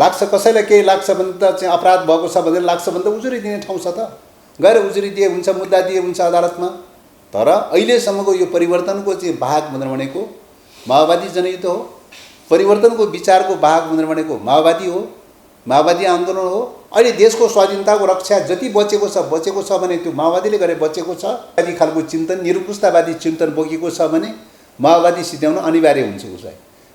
लाग्छ कसैलाई केही लाग्छ भने त चाहिँ अपराध भएको छ भनेर लाग्छ भने त उजुरी दिने ठाउँ छ त, गएर उजुरी दिए हुन्छ, मुद्दा दिए हुन्छ अदालतमा। तर अहिलेसम्मको यो परिवर्तनको चाहिँ भाग भनेर भनेको माओवादी जनयुद्ध हो, परिवर्तनको विचारको भाग भनेर भनेको माओवादी हो, माओवादी आन्दोलन हो। अहिले देशको स्वाधीनताको रक्षा जति बचेको छ भने त्यो माओवादीले गरे बचेको छ। आदि खालको चिन्तन, निरुकुशतावादी चिन्तन बोकेको छ भने माओवादी सिध्याउन अनिवार्य हुन्छ उसलाई।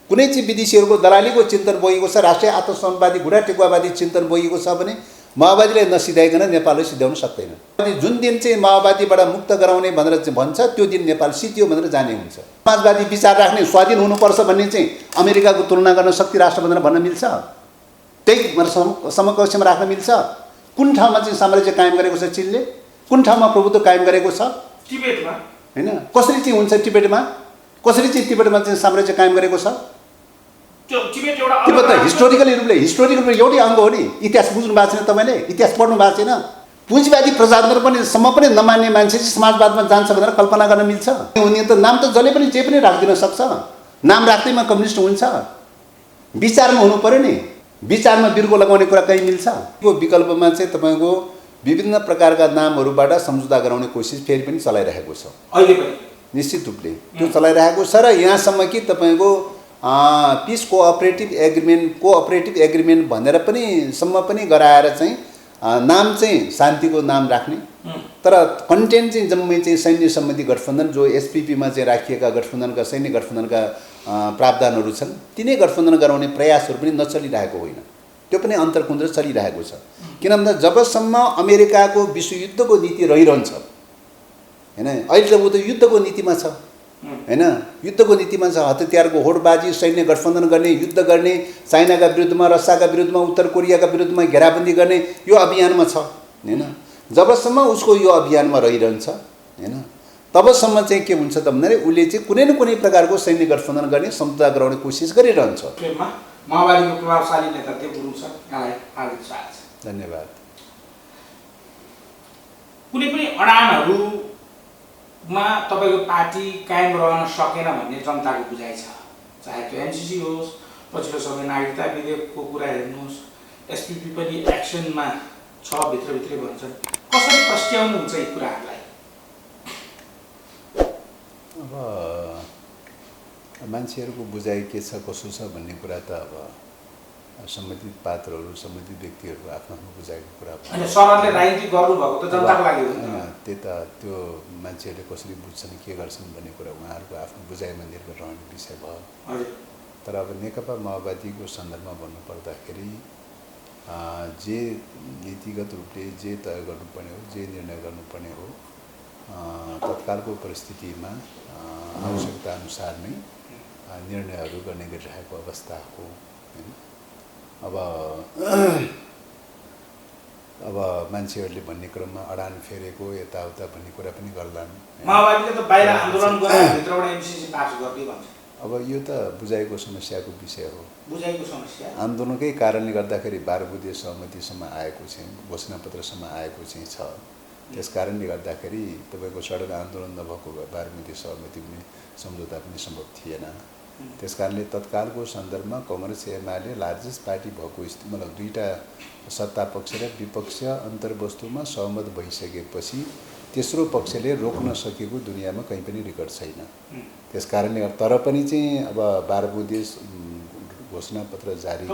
कुनै चाहिँ विदेशीहरूको दलालीको चिन्तन बोकेको छ, राष्ट्रिय आत्मसम्मानवादी घुँडा टेकुवावादी चिन्तन बोकेको छ भने माओवादीलाई नसिध्याइकन नेपालले सिध्याउन सक्दैन। जुन दिन चाहिँ माओवादीबाट मुक्त गराउने भनेर चाहिँ भन्छ त्यो दिन नेपाल सिद्धियो भनेर जाने हुन्छ। समाजवादी विचार राख्ने, स्वाधीन हुनुपर्छ भन्ने चाहिँ अमेरिकाको तुलना गर्न शक्ति राष्ट्र भनेर भन्न मिल्छ? त्यही समकक्षमा राख्न मिल्छ? कुन ठाउँमा चाहिँ साम्राज्य कायम गरेको छ चीनले? कुन ठाउँमा प्रभुत्व कायम गरेको छ? तिब्बतमा हैन? कसरी चाहिँ हुन्छ तिब्बतमा? कसरी चाहिँ तिब्बतमा चाहिँ साम्राज्य कायम गरेको छ? तिब्बत त हिस्टोरिकल रूपले एउटै अङ्ग हो नि। इतिहास बुझ्नु भएको छैन तपाईँले? इतिहास पढ्नु भएको छैन? पुँजीवादी प्रजातन्त्र पनि सम्म पनि नमान्ने मान्छे चाहिँ समाजवादमा जान्छ भनेर कल्पना गर्न मिल्छ? उनी त नाम त जसले पनि जे पनि राखिदिन सक्छ। नाम राख्दैमा कम्युनिस्ट हुन्छ? विचारमा हुनु पर्यो नि। विचारमा बिर्को लगाउने कुरा कहीँ मिल्छ? यो विकल्पमा चाहिँ तपाईँको विभिन्न प्रकारका नामहरूबाट सम्झौता गराउने कोसिस फेरि पनि चलाइरहेको छ अहिले पनि, निश्चित रूपले त्यो चलाइरहेको छ। र यहाँसम्म कि तपाईँको पिस कोअपरेटिभ एग्रिमेन्ट भनेर पनि सम्म पनि गराएर चाहिँ नाम चाहिँ शान्तिको नाम राख्ने, तर कन्टेन्ट चाहिँ जम्मै चाहिँ सैन्य सम्बन्धी गठबन्धन जो एसपिपीमा चाहिँ राखिएका गठबन्धनका सैन्य गठबन्धनका प्रावधानहरू छन् तिनै गठबन्धन गराउने प्रयासहरू पनि नचलिरहेको होइन, त्यो पनि अन्तर्कुन्द्र चलिरहेको छ। किन भन्दा जबसम्म अमेरिकाको विश्वयुद्धको नीति रहिरहन्छ हैन, अहिले त ऊ त युद्धको नीतिमा छ हैन, युद्धको नीतिमा छ। हतियारको होडबाजी, सैन्य गठबन्धन गर्ने, युद्ध गर्ने, चाइनाका विरुद्धमा, रसियाका विरुद्धमा, उत्तर कोरियाका विरुद्धमा घेराबन्दी गर्ने यो अभियानमा छ हैन। जबसम्म उसको यो अभियानमा रहिरहन्छ हैन तबसम्म चाहिँ के हुन्छ त भन्दाखेरि उसले चाहिँ कुनै न कुनै प्रकारको सैन्य गठबन्धन गर्ने, सम्झौता गराउने कोसिस गरिरहन्छ। माओवादीको प्रभावशाली नेता देव गुरुङ सर, यहाँलाई हार्दिक स्वागत छ। धन्यवाद। कुनै पनि अडानहरूमा तपाईँको पार्टी कायम रहन सकेन भन्ने जनताको बुझाइ छ, चाहे त्यो एनसीसी होस्, पछिल्लो समय नागरिकता विधेयकको कुरा हेर्नुहोस्, एसपीपी पनि एक्सनमा छ भित्रभित्रै भन्छन्। कसरी प्रस्ट्याउनुहुन्छ यी कुराहरूलाई? अब मान्छेहरूको बुझाइ के छ कसो छ भन्ने कुरा त अब सम्बन्धित पात्रहरू, सम्बन्धित व्यक्तिहरूको आफ्नो आफ्नो बुझाइको कुरा हो। सरले राजनीति गर्नुभएको त जनताको लागि हो नि। त्यही त त्यो मान्छेहरूले कसरी बुझ्छन्, के गर्छन् भन्ने कुरा उहाँहरूको आफ्नो बुझाइमा निर्भर रहने विषय भयो। तर अब नेकपा माओवादीको सन्दर्भमा भन्नुपर्दाखेरि जे नीतिगत रूपले जे तय गर्नुपर्ने हो, जे निर्णय गर्नुपर्ने हो, तत्कालको परिस्थितिमा आवश्यकता अनुसार नै निर्णयहरू गर्ने गरिरहेको अवस्था हो हैन। अब मान्छेहरूले भन्ने क्रममा अडान फेरेको यताउता भन्ने कुरा पनि गर्लान्। माओवादीले त बाहिर आन्दोलन गरेर भित्रबाट एमसीसी पास गर्दै भन्छ। अब यो त बुझाइको समस्याको विषय हो। बुझाइको समस्या आन्दोलनकै कारणले गर्दाखेरि 12 बुँदे सहमतिसम्म आएको चाहिँ, घोषणापत्रसम्म आएको चाहिँ छ। त्यस कारणले गर्दाखेरि तपाईँको सडक आन्दोलन नभएको भए 12 बुँदे सहमति पनि सम्झौता पनि सम्भव थिएन। त्यस कारणले तत्कालको सन्दर्भमा कांग्रेस एमाले लार्जेस्ट पार्टी भएको मतलब दुईटा सत्ता पक्ष र विपक्ष अन्तर्वस्तुमा सहमत भइसकेपछि तेस्रो पक्षले रोक्न सकेको दुनियाँमा कहीँ पनि रेकर्ड छैन। त्यस कारणले तर पनि चाहिँ अब 12 बुँदे घोषणापत्र जारी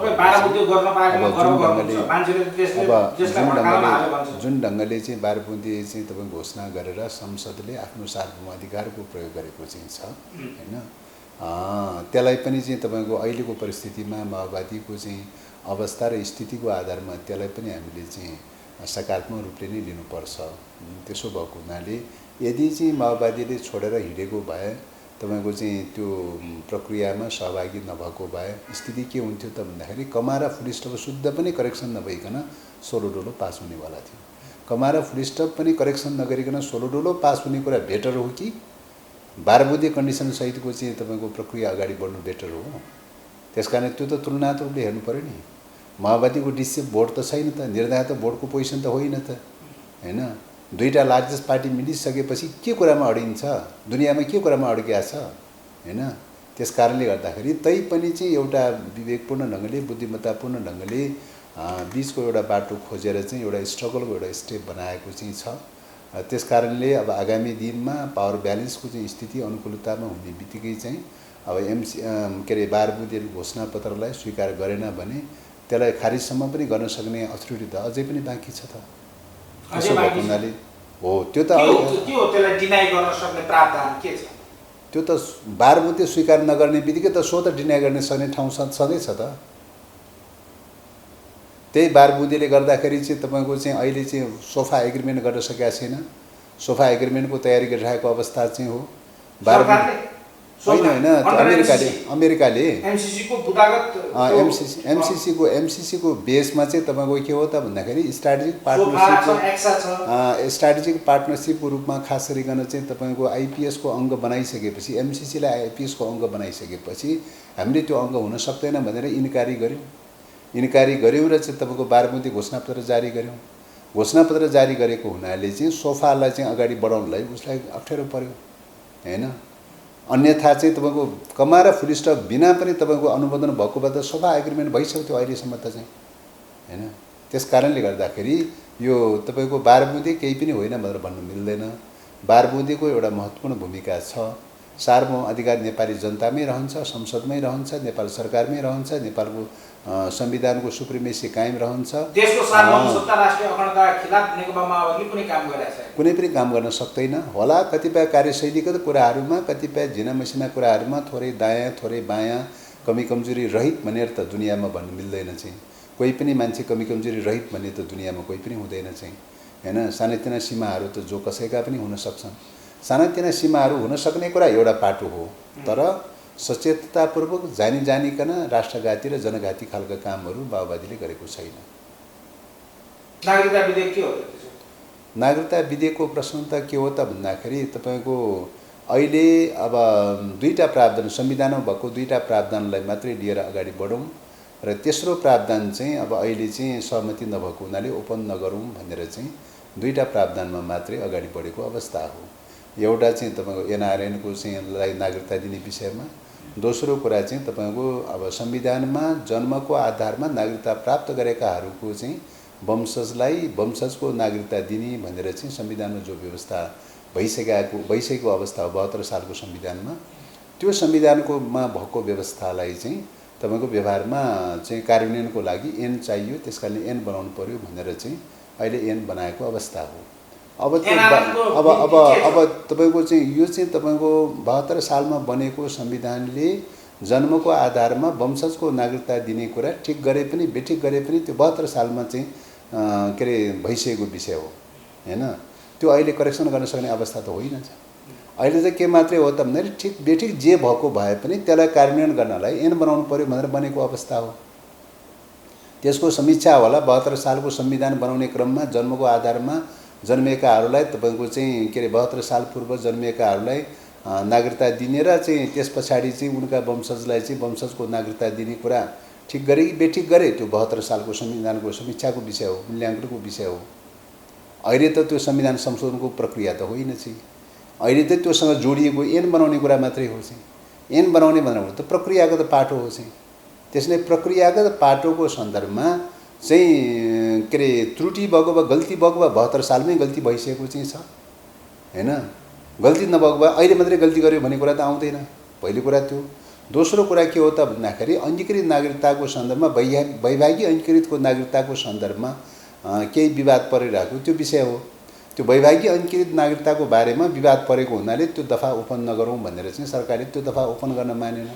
जुन ढङ्गले चाहिँ 12 बुँदे चाहिँ तपाईँ घोषणा गरेर संसदले आफ्नो सार्वभौमाधिकारको प्रयोग गरेको चाहिँ छ हैन, त्यसलाई पनि चाहिँ तपाईँको अहिलेको परिस्थितिमा माओवादीको चाहिँ अवस्था र स्थितिको आधारमा त्यसलाई पनि हामीले चाहिँ सकारात्मक रूपले नै लिनुपर्छ। त्यसो भएको हुनाले यदि चाहिँ माओवादीले छोडेर हिँडेको भए, तपाईँको चाहिँ त्यो प्रक्रियामा सहभागी नभएको भए स्थिति के हुन्थ्यो त भन्दाखेरि कमारा फुलस्टप शुद्ध पनि करेक्सन नभइकन 16 डोलो पास हुनेवाला थियो। कमारा फुलस्टप पनि करेक्सन नगरिकन 16 डोलो पास हुने कुरा बेटर हो कि 12 बुँदे कन्डिसन सहितको चाहिँ तपाईँको प्रक्रिया अगाडि बढ्नु बेटर हो? त्यसकारण त्यो त तुलनात्मक रूपले हेर्नु पर्यो नि। माओवादीको डिसिएफ भोट त छैन त, निर्णायक त भोटको पोजिसन त होइन त हैन। दुईटा लार्जेस्ट पार्टी मिलिसकेपछि के कुरामा अडिन्छ, दुनियाँमा के कुरामा अड्किया छ हैन। त्यस कारणले गर्दाखेरि तैपनि चाहिँ एउटा विवेकपूर्ण ढङ्गले बुद्धिमत्तापूर्ण ढङ्गले बिचको एउटा बाटो खोजेर चाहिँ एउटा स्ट्रगलको एउटा स्टेप बनाएको चाहिँ छ। त्यस कारणले अब आगामी दिनमा पावर ब्यालेन्सको चाहिँ स्थिति अनुकूलतामा हुने बित्तिकै चाहिँ अब के अरे बारबुदे घोषणापत्रलाई स्वीकार गरेन भने त्यसलाई खारिजसम्म पनि गर्न सक्ने अथोरिटी त अझै पनि बाँकी छ त। त्यसो भएको हुनाले हो त्यो त त्यसलाई डिनाइ गर्न सक्ने प्रावधान के छ? त्यो त बारबुदे स्वीकार नगर्ने बित्तिकै त सो त डिनाइ गर्न सक्ने ठाउँ सधैँ छ त। त्यही बारबुदेले गर्दाखेरि चाहिँ तपाईँको चाहिँ अहिले चाहिँ सोफा एग्रिमेन्ट गर्न सकेका छैन। सोफा एग्रिमेन्टको तयारी गरिरहेको अवस्था चाहिँ हो। होइन अमेरिकाले एमसिसीको बेसमा चाहिँ तपाईँको के हो त भन्दाखेरि स्ट्राटेजिक पार्टनरसिपको रूपमा खास गरिकन चाहिँ तपाईँको आइपिएसको अङ्ग बनाइसकेपछि एमसिसीलाई आइपिएसको अङ्ग बनाइसकेपछि हामीले त्यो अङ्ग हुन सक्दैन भनेर इन्कारी गऱ्यौँ र चाहिँ तपाईँको बारबुदे घोषणापत्र जारी गऱ्यौँ। घोषणापत्र जारी गरेको हुनाले चाहिँ सोफालाई चाहिँ अगाडि बढाउनलाई उसलाई अप्ठ्यारो पर्यो होइन। अन्यथा चाहिँ तपाईँको कमा र फुल स्टप बिना पनि तपाईँको अनुमोदन भएको भए त सोफा एग्रिमेन्ट भइसक्थ्यो अहिलेसम्म त चाहिँ होइन। त्यस कारणले गर्दाखेरि यो तपाईँको बारबुदे केही पनि होइन भनेर भन्नु मिल्दैन। बारबुदेको एउटा महत्त्वपूर्ण भूमिका छ। सार्वभौम अधिकार नेपाली जनतामै रहन्छ, संसदमै रहन्छ, नेपाल सरकारमै रहन्छ, नेपालको संविधानको सुप्रिमेसी कायम रहन्छ। देशको सार्वभौम सत्ता राष्ट्रिय अखण्डताका खिलाफ नेकपा माओवादीले कुनै काम गरिरहेछ? कुनै पनि काम गर्न सक्दैन होला। कतिपय कार्यशैलीगत कुराहरूमा, कतिपय झिना मसिना कुराहरूमा थोरै दायाँ थोरै बायाँ कमी कमजोरी रहित भनेर त दुनियाँमा भन्नु मिल्दैन चाहिँ। कोही पनि मान्छे कमी कमजोरी रहित भन्ने त दुनियाँमा कोही पनि हुँदैन चाहिँ होइन। सानातिना सीमाहरू त जो कसैका पनि हुन सक्छन्। सानातिना सीमाहरू हुन सक्ने कुरा एउटा पाटो हो, तर सचेततापूर्वक जानिकन राष्ट्रघाती र जनघाती खालका कामहरू माओवादीले गरेको छैन। नागरिकता विधेयक के हो? नागरिकता विधेयकको प्रश्न त के हो त भन्दाखेरि तपाईँको अहिले अब दुईटा प्रावधान संविधानमा भएको दुईटा प्रावधानलाई मात्रै लिएर अगाडि बढौँ र तेस्रो प्रावधान चाहिँ अब अहिले चाहिँ सहमति नभएको हुनाले ओपन नगरौँ भनेर चाहिँ दुईटा प्रावधानमा मात्रै अगाडि बढेको अवस्था हो। एउटा चाहिँ तपाईँको एनआरएनको चाहिँ नागरिकता दिने विषयमा, दोस्रो कुरा चाहिँ तपाईँको अब संविधानमा जन्मको आधारमा नागरिकता प्राप्त गरेकाहरूको चाहिँ वंशजको नागरिकता दिने भनेर चाहिँ संविधानमा जो व्यवस्था भइसकेको अवस्था हो 72 सालको संविधानमा, त्यो संविधानकोमा भएको व्यवस्थालाई चाहिँ तपाईँको व्यवहारमा चाहिँ कार्यान्वयनको लागि ऐन चाहियो। त्यसकारणले ऐन बनाउनु पर्यो भनेर चाहिँ अहिले ऐन बनाएको अवस्था हो। अब तपाईँको चाहिँ यो चाहिँ तपाईँको 72 सालमा बनेको संविधानले जन्मको आधारमा वंशजको नागरिकता दिने कुरा ठिक गरे पनि बेठिक गरे पनि त्यो 72 सालमा चाहिँ के अरे भइसकेको विषय हो होइन। त्यो अहिले करेक्सन गर्न सक्ने अवस्था त होइन। अहिले चाहिँ के मात्रै हो त भन्दाखेरि ठिक बेठिक जे भएको भए पनि त्यसलाई कार्यान्वयन गर्नलाई ऐन बनाउनु पर्यो भनेर बनेको अवस्था हो। त्यसको समीक्षा होला। 72 सालको संविधान बनाउने क्रममा जन्मको आधारमा जन्मिएकाहरूलाई तपाईँको चाहिँ के अरे 72 साल पूर्व जन्मिएकाहरूलाई नागरिकता दिने र चाहिँ त्यस पछाडि चाहिँ उनका वंशजलाई चाहिँ वंशजको नागरिकता दिने कुरा ठिक गरे कि बेठिक गरे त्यो 72 सालको संविधानको समीक्षाको विषय हो, मूल्याङ्कनको विषय हो। अहिले त त्यो संविधान संशोधनको प्रक्रिया त होइन चाहिँ। अहिले त त्योसँग जोडिएको ऐन बनाउने कुरा मात्रै हो चाहिँ। ऐन बनाउने भनेर त प्रक्रियागत पाटो हो चाहिँ। त्यसले प्रक्रियागत पाटोको सन्दर्भमा चाहिँ के अरे त्रुटि भएको भए गल्ती भएको भए 72 सालमै गल्ती भइसकेको चाहिँ छ होइन। गल्ती नभएको भए अहिले मात्रै गल्ती गर्यो भन्ने कुरा त आउँदैन। पहिलो कुरा त्यो। दोस्रो कुरा के हो त भन्दाखेरि अङ्गीकृत नागरिकताको सन्दर्भमा वैवाहिक अङ्गीकृतको नागरिकताको सन्दर्भमा केही विवाद परिरहेको त्यो विषय हो। त्यो वैवाहिक अङ्गीकृत नागरिकताको बारेमा विवाद परेको हुनाले त्यो दफा ओपन नगरौँ भनेर चाहिँ सरकारले त्यो दफा ओपन गर्न मानेन।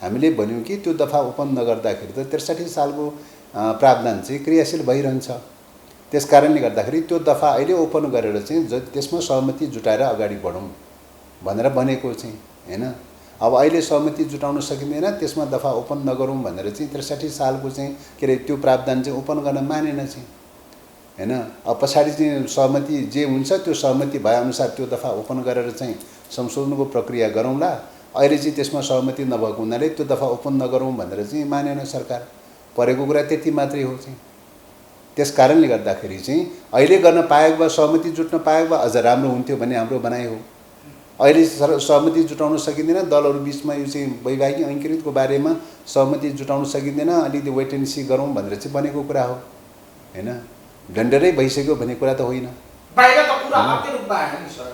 हामीले भन्यौँ कि त्यो दफा ओपन नगर्दाखेरि त 63 सालको प्रावधान चाहिँ क्रियाशील भइरहन्छ। त्यस कारणले गर्दाखेरि त्यो दफा अहिले ओपन गरेर चाहिँ त्यसमा सहमति जुटाएर अगाडि बढौँ भनेर भनेको चाहिँ होइन। अब अहिले सहमति जुटाउन सकिँदैन, त्यसमा दफा ओपन नगरौँ भनेर चाहिँ 63 सालको चाहिँ के अरे त्यो प्रावधान चाहिँ ओपन गर्न मानेन चाहिँ होइन। अब पछाडि चाहिँ सहमति जे हुन्छ त्यो सहमति भएअनुसार त्यो दफा ओपन गरेर चाहिँ संशोधनको प्रक्रिया गरौँला। अहिले चाहिँ त्यसमा सहमति नभएको हुनाले त्यो दफा ओपन नगरौँ भनेर चाहिँ मानेन सरकार। परेको कुरा त्यति मात्रै हो चाहिँ। त्यस कारणले गर्दाखेरि चाहिँ अहिले गर्न पाएको भए सहमति जुट्न पाएको भए अझ राम्रो हुन्थ्यो भन्ने हाम्रो भनाइ हो अहिले सहमति जुटाउन सकिँदैन, दलहरू बिचमा यो चाहिँ वैवाहिक ऐक्यकृतको बारेमा सहमति जुटाउन सकिँदैन, अलिकति वेट एन्ड सी गरौँ भनेर चाहिँ बनेको कुरा हो हैन। डन्डरै भइसक्यो भन्ने कुरा त होइन। बाहिर त कुरा अर्कै रूपमा आएन नि सर।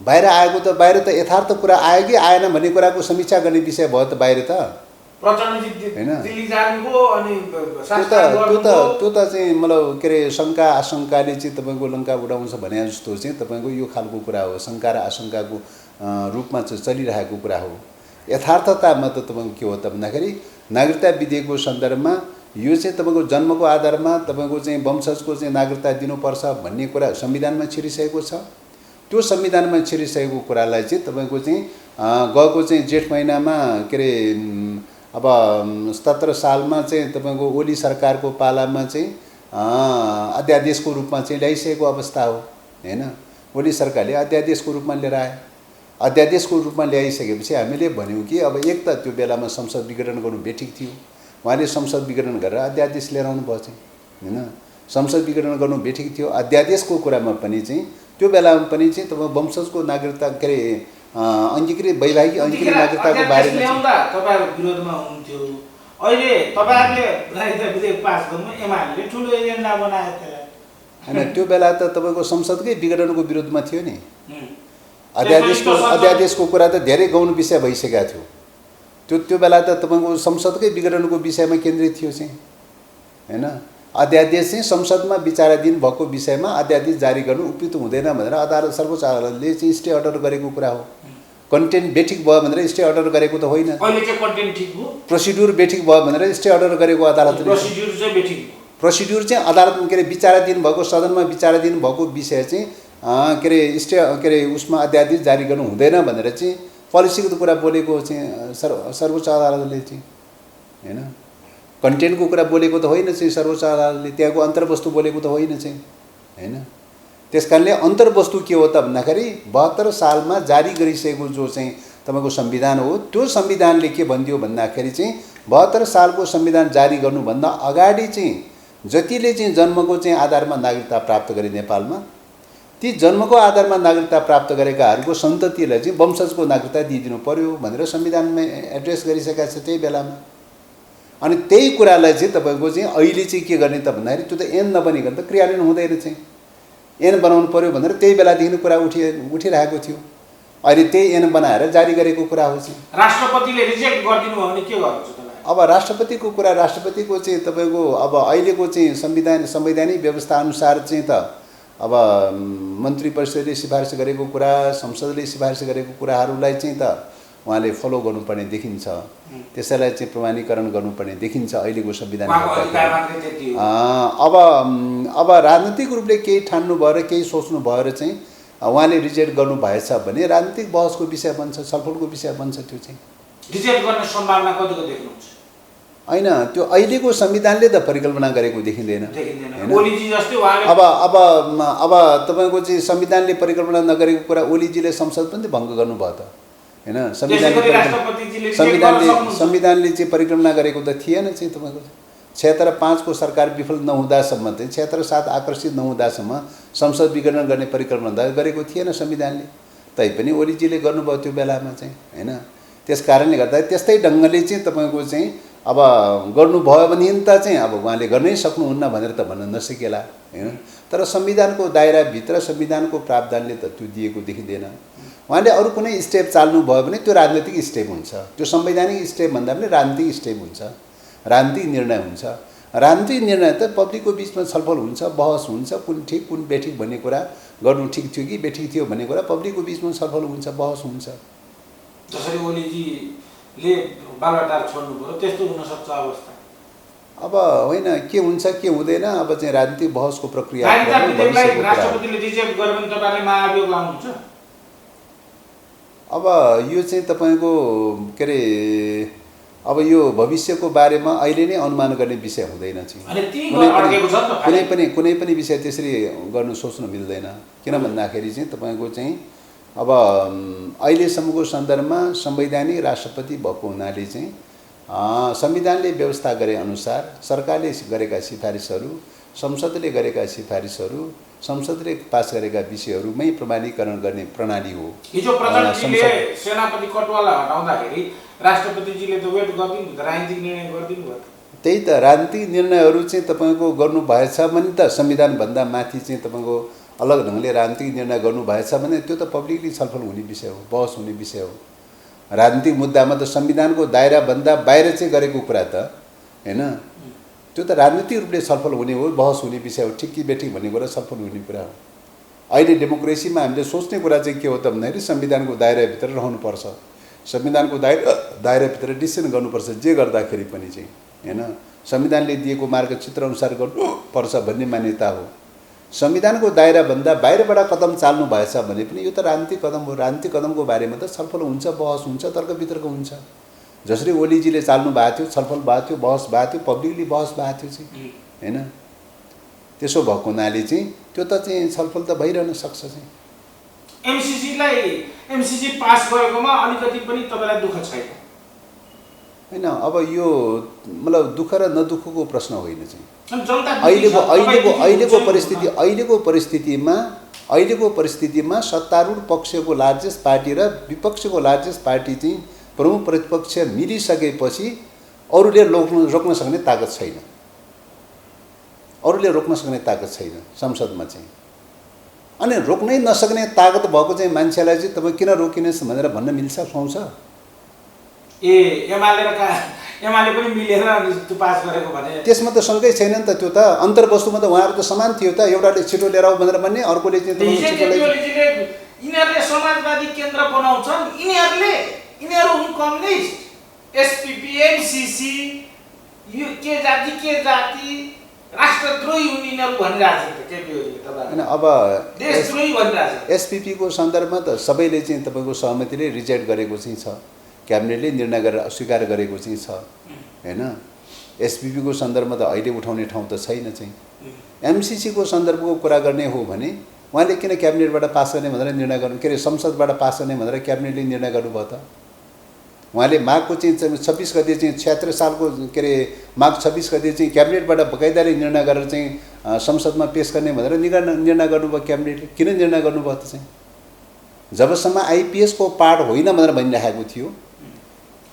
बाहिर त यथार्थ कुरा आयो कि आएन भन्ने कुराको समीक्षा गर्ने विषय भयो त बाहिर त दिल्ली जानुभयो अनि त्यो त चाहिँ मतलब के अरे शङ्का आशङ्काले चाहिँ तपाईँको लङ्का उडाउँछ भने जस्तो चाहिँ तपाईँको यो खालको कुरा हो, शङ्का र आशङ्काको रूपमा चाहिँ चलिरहेको कुरा हो। यथार्थतामा त तपाईँको के हो त भन्दाखेरि नागरिकता विधेयकको सन्दर्भमा यो चाहिँ तपाईँको जन्मको आधारमा तपाईँको चाहिँ वंशजको चाहिँ नागरिकता दिनुपर्छ भन्ने कुरा संविधानमा छिरिसकेको छ। त्यो संविधानमा छिरिसकेको कुरालाई चाहिँ तपाईँको चाहिँ गएको चाहिँ जेठ महिनामा के अरे अब 77 सालमा चाहिँ तपाईँको ओली सरकारको पालामा चाहिँ अध्यादेशको रूपमा चाहिँ ल्याइसकेको अवस्था हो हैन। ओली सरकारले अध्यादेशको रूपमा लिएर आयो। अध्यादेशको रूपमा ल्याइसकेपछि हामीले भन्यौँ कि अब एक त त्यो बेलामा संसद विघटन गर्नु बेठिक थियो, उहाँले संसद विघटन गरेर अध्यादेश लिएर आउनुभयो चाहिँ हैन। संसद विघटन गर्नु बेठिक थियो। अध्यादेशको कुरामा पनि चाहिँ त्यो बेलामा पनि चाहिँ तपाईँ वंशजको नागरिकता के अरे अङ्गीकृत वैवाहिक अङ्गीकृत नागरिकताको बारेमा तपाईँहरू विरोधमा हुनुहुन्थ्यो। अहिले तपाईँहरूले नागरिकता विधेयक पास गर्नु एमाले ठुलो एजेन्डा बनायो त्यसलाई हैन। त्यो बेला त तपाईँको संसदकै विघटनको विरोधमा थियो नि। अध्यादेशको कुरा त धेरै गौण विषय भइसकेको थियो। त्यो बेला त तपाईँको संसदकै विघटनको विषयमा केन्द्रित थियो चाहिँ हैन। अध्यादेश चाहिँ संसदमा विचाराधीन भएको विषयमा अध्यादेश जारी गर्नु उपयुक्त हुँदैन भनेर अदालत सर्वोच्च अदालतले चाहिँ स्टे अर्डर गरेको कुरा हो। कन्टेन्ट बेठिक भयो भनेर स्टे अर्डर गरेको त होइन। अहिले चाहिँ कन्टेन्ट ठिक हो, प्रोसिड्युर बेठिक भयो भनेर स्टे अर्डर गरेको अदालतले। प्रोसिड्युर चाहिँ बेठिक हो। प्रोसिड्युर चाहिँ अदालतमा के अरे विचाराधीन भएको सदनमा विचाराधीन भएको विषय चाहिँ के अरे स्टे के अरे उसमा अध्यादेश जारी गर्नु हुँदैन भनेर चाहिँ पोलिसीको कुरा बोलेको चाहिँ सर्वोच्च अदालतले चाहिँ हैन। कन्टेन्टको कुरा बोलेको त होइन चाहिँ सर्वोच्च अदालतले, त्यहाँको अन्तर्वस्तु बोलेको त होइन चाहिँ हैन। त्यस कारणले अन्तर्वस्तु के हो त भन्दाखेरि 72 सालमा जारी गरिसकेको जो चाहिँ तपाईँको संविधान हो, त्यो संविधानले के भनिदियो भन्दाखेरि चाहिँ 72 सालको संविधान जारी गर्नुभन्दा अगाडि चाहिँ जतिले चाहिँ जन्मको चाहिँ आधारमा नागरिकता प्राप्त गरे नेपालमा, ती जन्मको आधारमा नागरिकता प्राप्त गरेकाहरूको सन्ततिलाई चाहिँ वंशजको नागरिकता दिइदिनु पर्यो भनेर संविधानमा एड्रेस गरिसकेका छ त्यही बेलामा। अनि त्यही कुरालाई चाहिँ तपाईँको चाहिँ अहिले चाहिँ के गर्ने त भन्दाखेरि त्यो त ऐन नबनिकन त क्रियान्वयन हुँदैन चाहिँ। ऐन बनाउनु पर्यो भनेर त्यही बेलादेखि कुरा उठिरहेको थियो। अहिले त्यही ऐन बनाएर जारी गरेको कुरा हो चाहिँ। राष्ट्रपतिले रिजेक्ट गरिदिनु भयो भने के गर्नुहुन्छ तपाईँ? अब राष्ट्रपतिको कुरा, राष्ट्रपतिको चाहिँ तपाईँको अब अहिलेको चाहिँ संवैधानिक व्यवस्था अनुसार चाहिँ त अब मन्त्री परिषदले सिफारिस गरेको कुरा, संसदले सिफारिस गरेको कुराहरूलाई चाहिँ त उहाँले फलो गर्नुपर्ने देखिन्छ। त्यसैलाई चाहिँ प्रमाणीकरण गर्नुपर्ने देखिन्छ अहिलेको संविधान। अब राजनीतिक रूपले केही ठान्नु भयो र केही सोच्नु भयो र चाहिँ उहाँले रिजेक्ट गर्नु भएछ भने राजनीतिक बहसको विषय बन्छ, छलफलको विषय बन्छ। त्यो चाहिँ रिजेक्ट गर्ने सम्भावना कतिको देख्नुहुन्छ? होइन, त्यो अहिलेको संविधानले त परिकल्पना गरेको देखिँदैन। अब तपाईँको चाहिँ संविधानले परिकल्पना नगरेको कुरा ओलीजीले संसद पनि भङ्ग गर्नुभयो त हैन। संविधानले चाहिँ परिकल्पना गरेको त थिएन चाहिँ तपाईँको 76-5 को सरकार विफल नहुँदासम्म चाहिँ 76-7 आकर्षित नहुँदासम्म संसद विघटन गर्ने परिकल्पना गरेको थिएन संविधानले। तैपनि ओलीजीले गर्नुभयो त्यो बेलामा चाहिँ हैन। त्यस कारणले गर्दा त्यस्तै ढङ्गले चाहिँ तपाईँको चाहिँ अब गर्नुभयो भने त चाहिँ अब उहाँले गर्नै सक्नुहुन्न भनेर त भन्न नसकेला हैन। तर संविधानको दायराभित्र संविधानको प्रावधानले त त्यो दिएको देखिँदैन। उहाँले अरू कुनै स्टेप चाल्नुभयो भने त्यो राजनीतिक स्टेप हुन्छ। त्यो संवैधानिक स्टेप भन्दा पनि राजनीतिक स्टेप हुन्छ, राजनीतिक निर्णय हुन्छ। राजनीतिक निर्णय त पब्लिकको बिचमा छलफल हुन्छ, बहस हुन्छ, कुन ठिक कुन बेठिक भन्ने कुरा, गर्नु ठिक थियो कि बेठिक थियो भन्ने कुरा पब्लिकको बिचमा छलफल हुन्छ, बहस हुन्छ। जसरी ओलीजीले बालुवाटार छोड्नु पर्यो त्यस्तो हुन सक्छ अवस्था। अब होइन, के हुन्छ के हुँदैन अब चाहिँ राजनीतिक बहसको प्रक्रिया। राष्ट्रपतिले रिजेक्ट गर्यो भने तपाईहरुले महाभियोग लाउनुहुन्छ? अब यो चाहिँ तपाईँको के अरे अब यो भविष्यको बारेमा अहिले नै अनुमान गर्ने विषय हुँदैन चाहिँ। कुनै पनि विषय त्यसरी गर्नु सोच्नु मिल्दैन। किन भन्दाखेरि चाहिँ तपाईँको चाहिँ अब अहिलेसम्मको सन्दर्भमा संवैधानिक राष्ट्रपति भएको हुनाले चाहिँ संविधानले व्यवस्था गरे अनुसार सरकारले गरेका सिफारिसहरू, संसदले गरेका सिफारिसहरू संसदले पास गरेका विषयहरूमै प्रमाणीकरण गर्ने प्रणाली हो। हिजो प्रचण्डजीले सेनापति कटुवाललाई हटाउँदाखेरि राष्ट्रपतिजीले त वेट गरिदिनु भयो, राजनीतिक निर्णय गरिदिनु भयो। त्यही त राजनीतिक निर्णयहरू चाहिँ तपाईँको गर्नुभएछ भने त संविधानभन्दा माथि चाहिँ तपाईँको अलग ढङ्गले राजनीतिक निर्णय गर्नुभएछ भने त्यो त पब्लिकली छलफल हुने विषय हो, बहस हुने विषय हो। राजनीतिक मुद्दामा त संविधानको दायराभन्दा बाहिर चाहिँ गरेको कुरा त होइन, त्यो त राजनीतिक रूपले छलफल हुने हो, बहस हुने विषय हो। ठिक कि बेठिक भन्ने कुरा छलफल हुने कुरा हो। अहिले डेमोक्रेसीमा हामीले सोच्ने कुरा चाहिँ के हो त भन्दाखेरि संविधानको दायराभित्र रहनुपर्छ, संविधानको दायराभित्र डिसिसन गर्नुपर्छ जे गर्दाखेरि पनि चाहिँ होइन, संविधानले दिएको मार्गचित्र अनुसार गर्नुपर्छ भन्ने मान्यता हो। संविधानको दायराभन्दा बाहिरबाट कदम चाल्नु भएछ भने पनि यो त राजनीतिक कदम हो। राजनीतिक कदमको बारेमा त छलफल हुन्छ, बहस हुन्छ, तर्क वितर्क हुन्छ। जसरी ओलीजीले चाल्नु भएको थियो, छलफल भएको थियो, बहस भएको थियो, पब्लिकली बहस भएको थियो चाहिँ होइन। त्यसो भएको हुनाले चाहिँ त्यो त चाहिँ छलफल त भइरहन सक्छ चाहिँ। एमसिसी पास गरेकोमा अलिकति पनि तपाईँलाई दुःख छैन? होइन, अब यो मतलब दुःख र नदुःखको प्रश्न होइन चाहिँ। अहिलेको परिस्थितिमा सत्तारूढ पक्षको लार्जेस्ट पार्टी र विपक्षको लार्जेस्ट पार्टी चाहिँ प्रमुख प्रतिपक्ष मिलिसकेपछि अरूले रोक्न सक्ने ताकत छैन, अरूले रोक्न सक्ने ताकत छैन संसदमा चाहिँ। अनि रोक्नै नसक्ने ताकत भएको चाहिँ मान्छेलाई चाहिँ तपाईँ किन रोकिनुहोस् भनेर भन्न मिल्छ, सुहाउँछ? एमाले पनि मिलेर त्यो पास गरेको भने त्यसमा त शङ्कै छैन नि त। त्यो त अन्तर्वस्तुमा त उहाँहरू त समान थियो त। एउटाले छिटो लिएर आऊ भनेर भन्ने, अर्कोले चाहिँ यिनीहरूले समाजवादी केन्द्र बनाउँछन्, यिनीहरू हुन् कम्युनिस्ट, एसपीपी, एमसीसी, यो के जाति राष्ट्रद्रोही हुन् यिनीहरू भनिरहेको छ होइन। अब देशद्रोही भनिरहेको छ। एसपीपीको सन्दर्भमा त सबैले चाहिँ तपाईँको सहमतिले रिजेक्ट गरेको चाहिँ छ, क्याबिनेटले निर्णय गरेर अस्वीकार गरेको चाहिँ छ होइन। एसपीपीको सन्दर्भमा त अहिले उठाउने ठाउँ त छैन चाहिँ। एमसीसीको सन्दर्भको कुरा गर्ने हो भने उहाँले किन क्याबिनेटबाट पास गर्ने भनेर निर्णय गर्नु, के अरे संसदबाट पास गर्ने भनेर क्याबिनेटले निर्णय गर्नुभयो त? उहाँले माघको चाहिँ 26 गते चाहिँ 76 सालको के अरे माघ 26 गते चाहिँ क्याबिनेटबाट बकाइदाले निर्णय गरेर चाहिँ संसदमा पेस गर्ने भनेर निर्णय गर्नुभयो क्याबिनेटले। किन निर्णय गर्नुभयो त चाहिँ? जबसम्म आइपिएसको पार्ट होइन भनेर भनिराखेको थियो,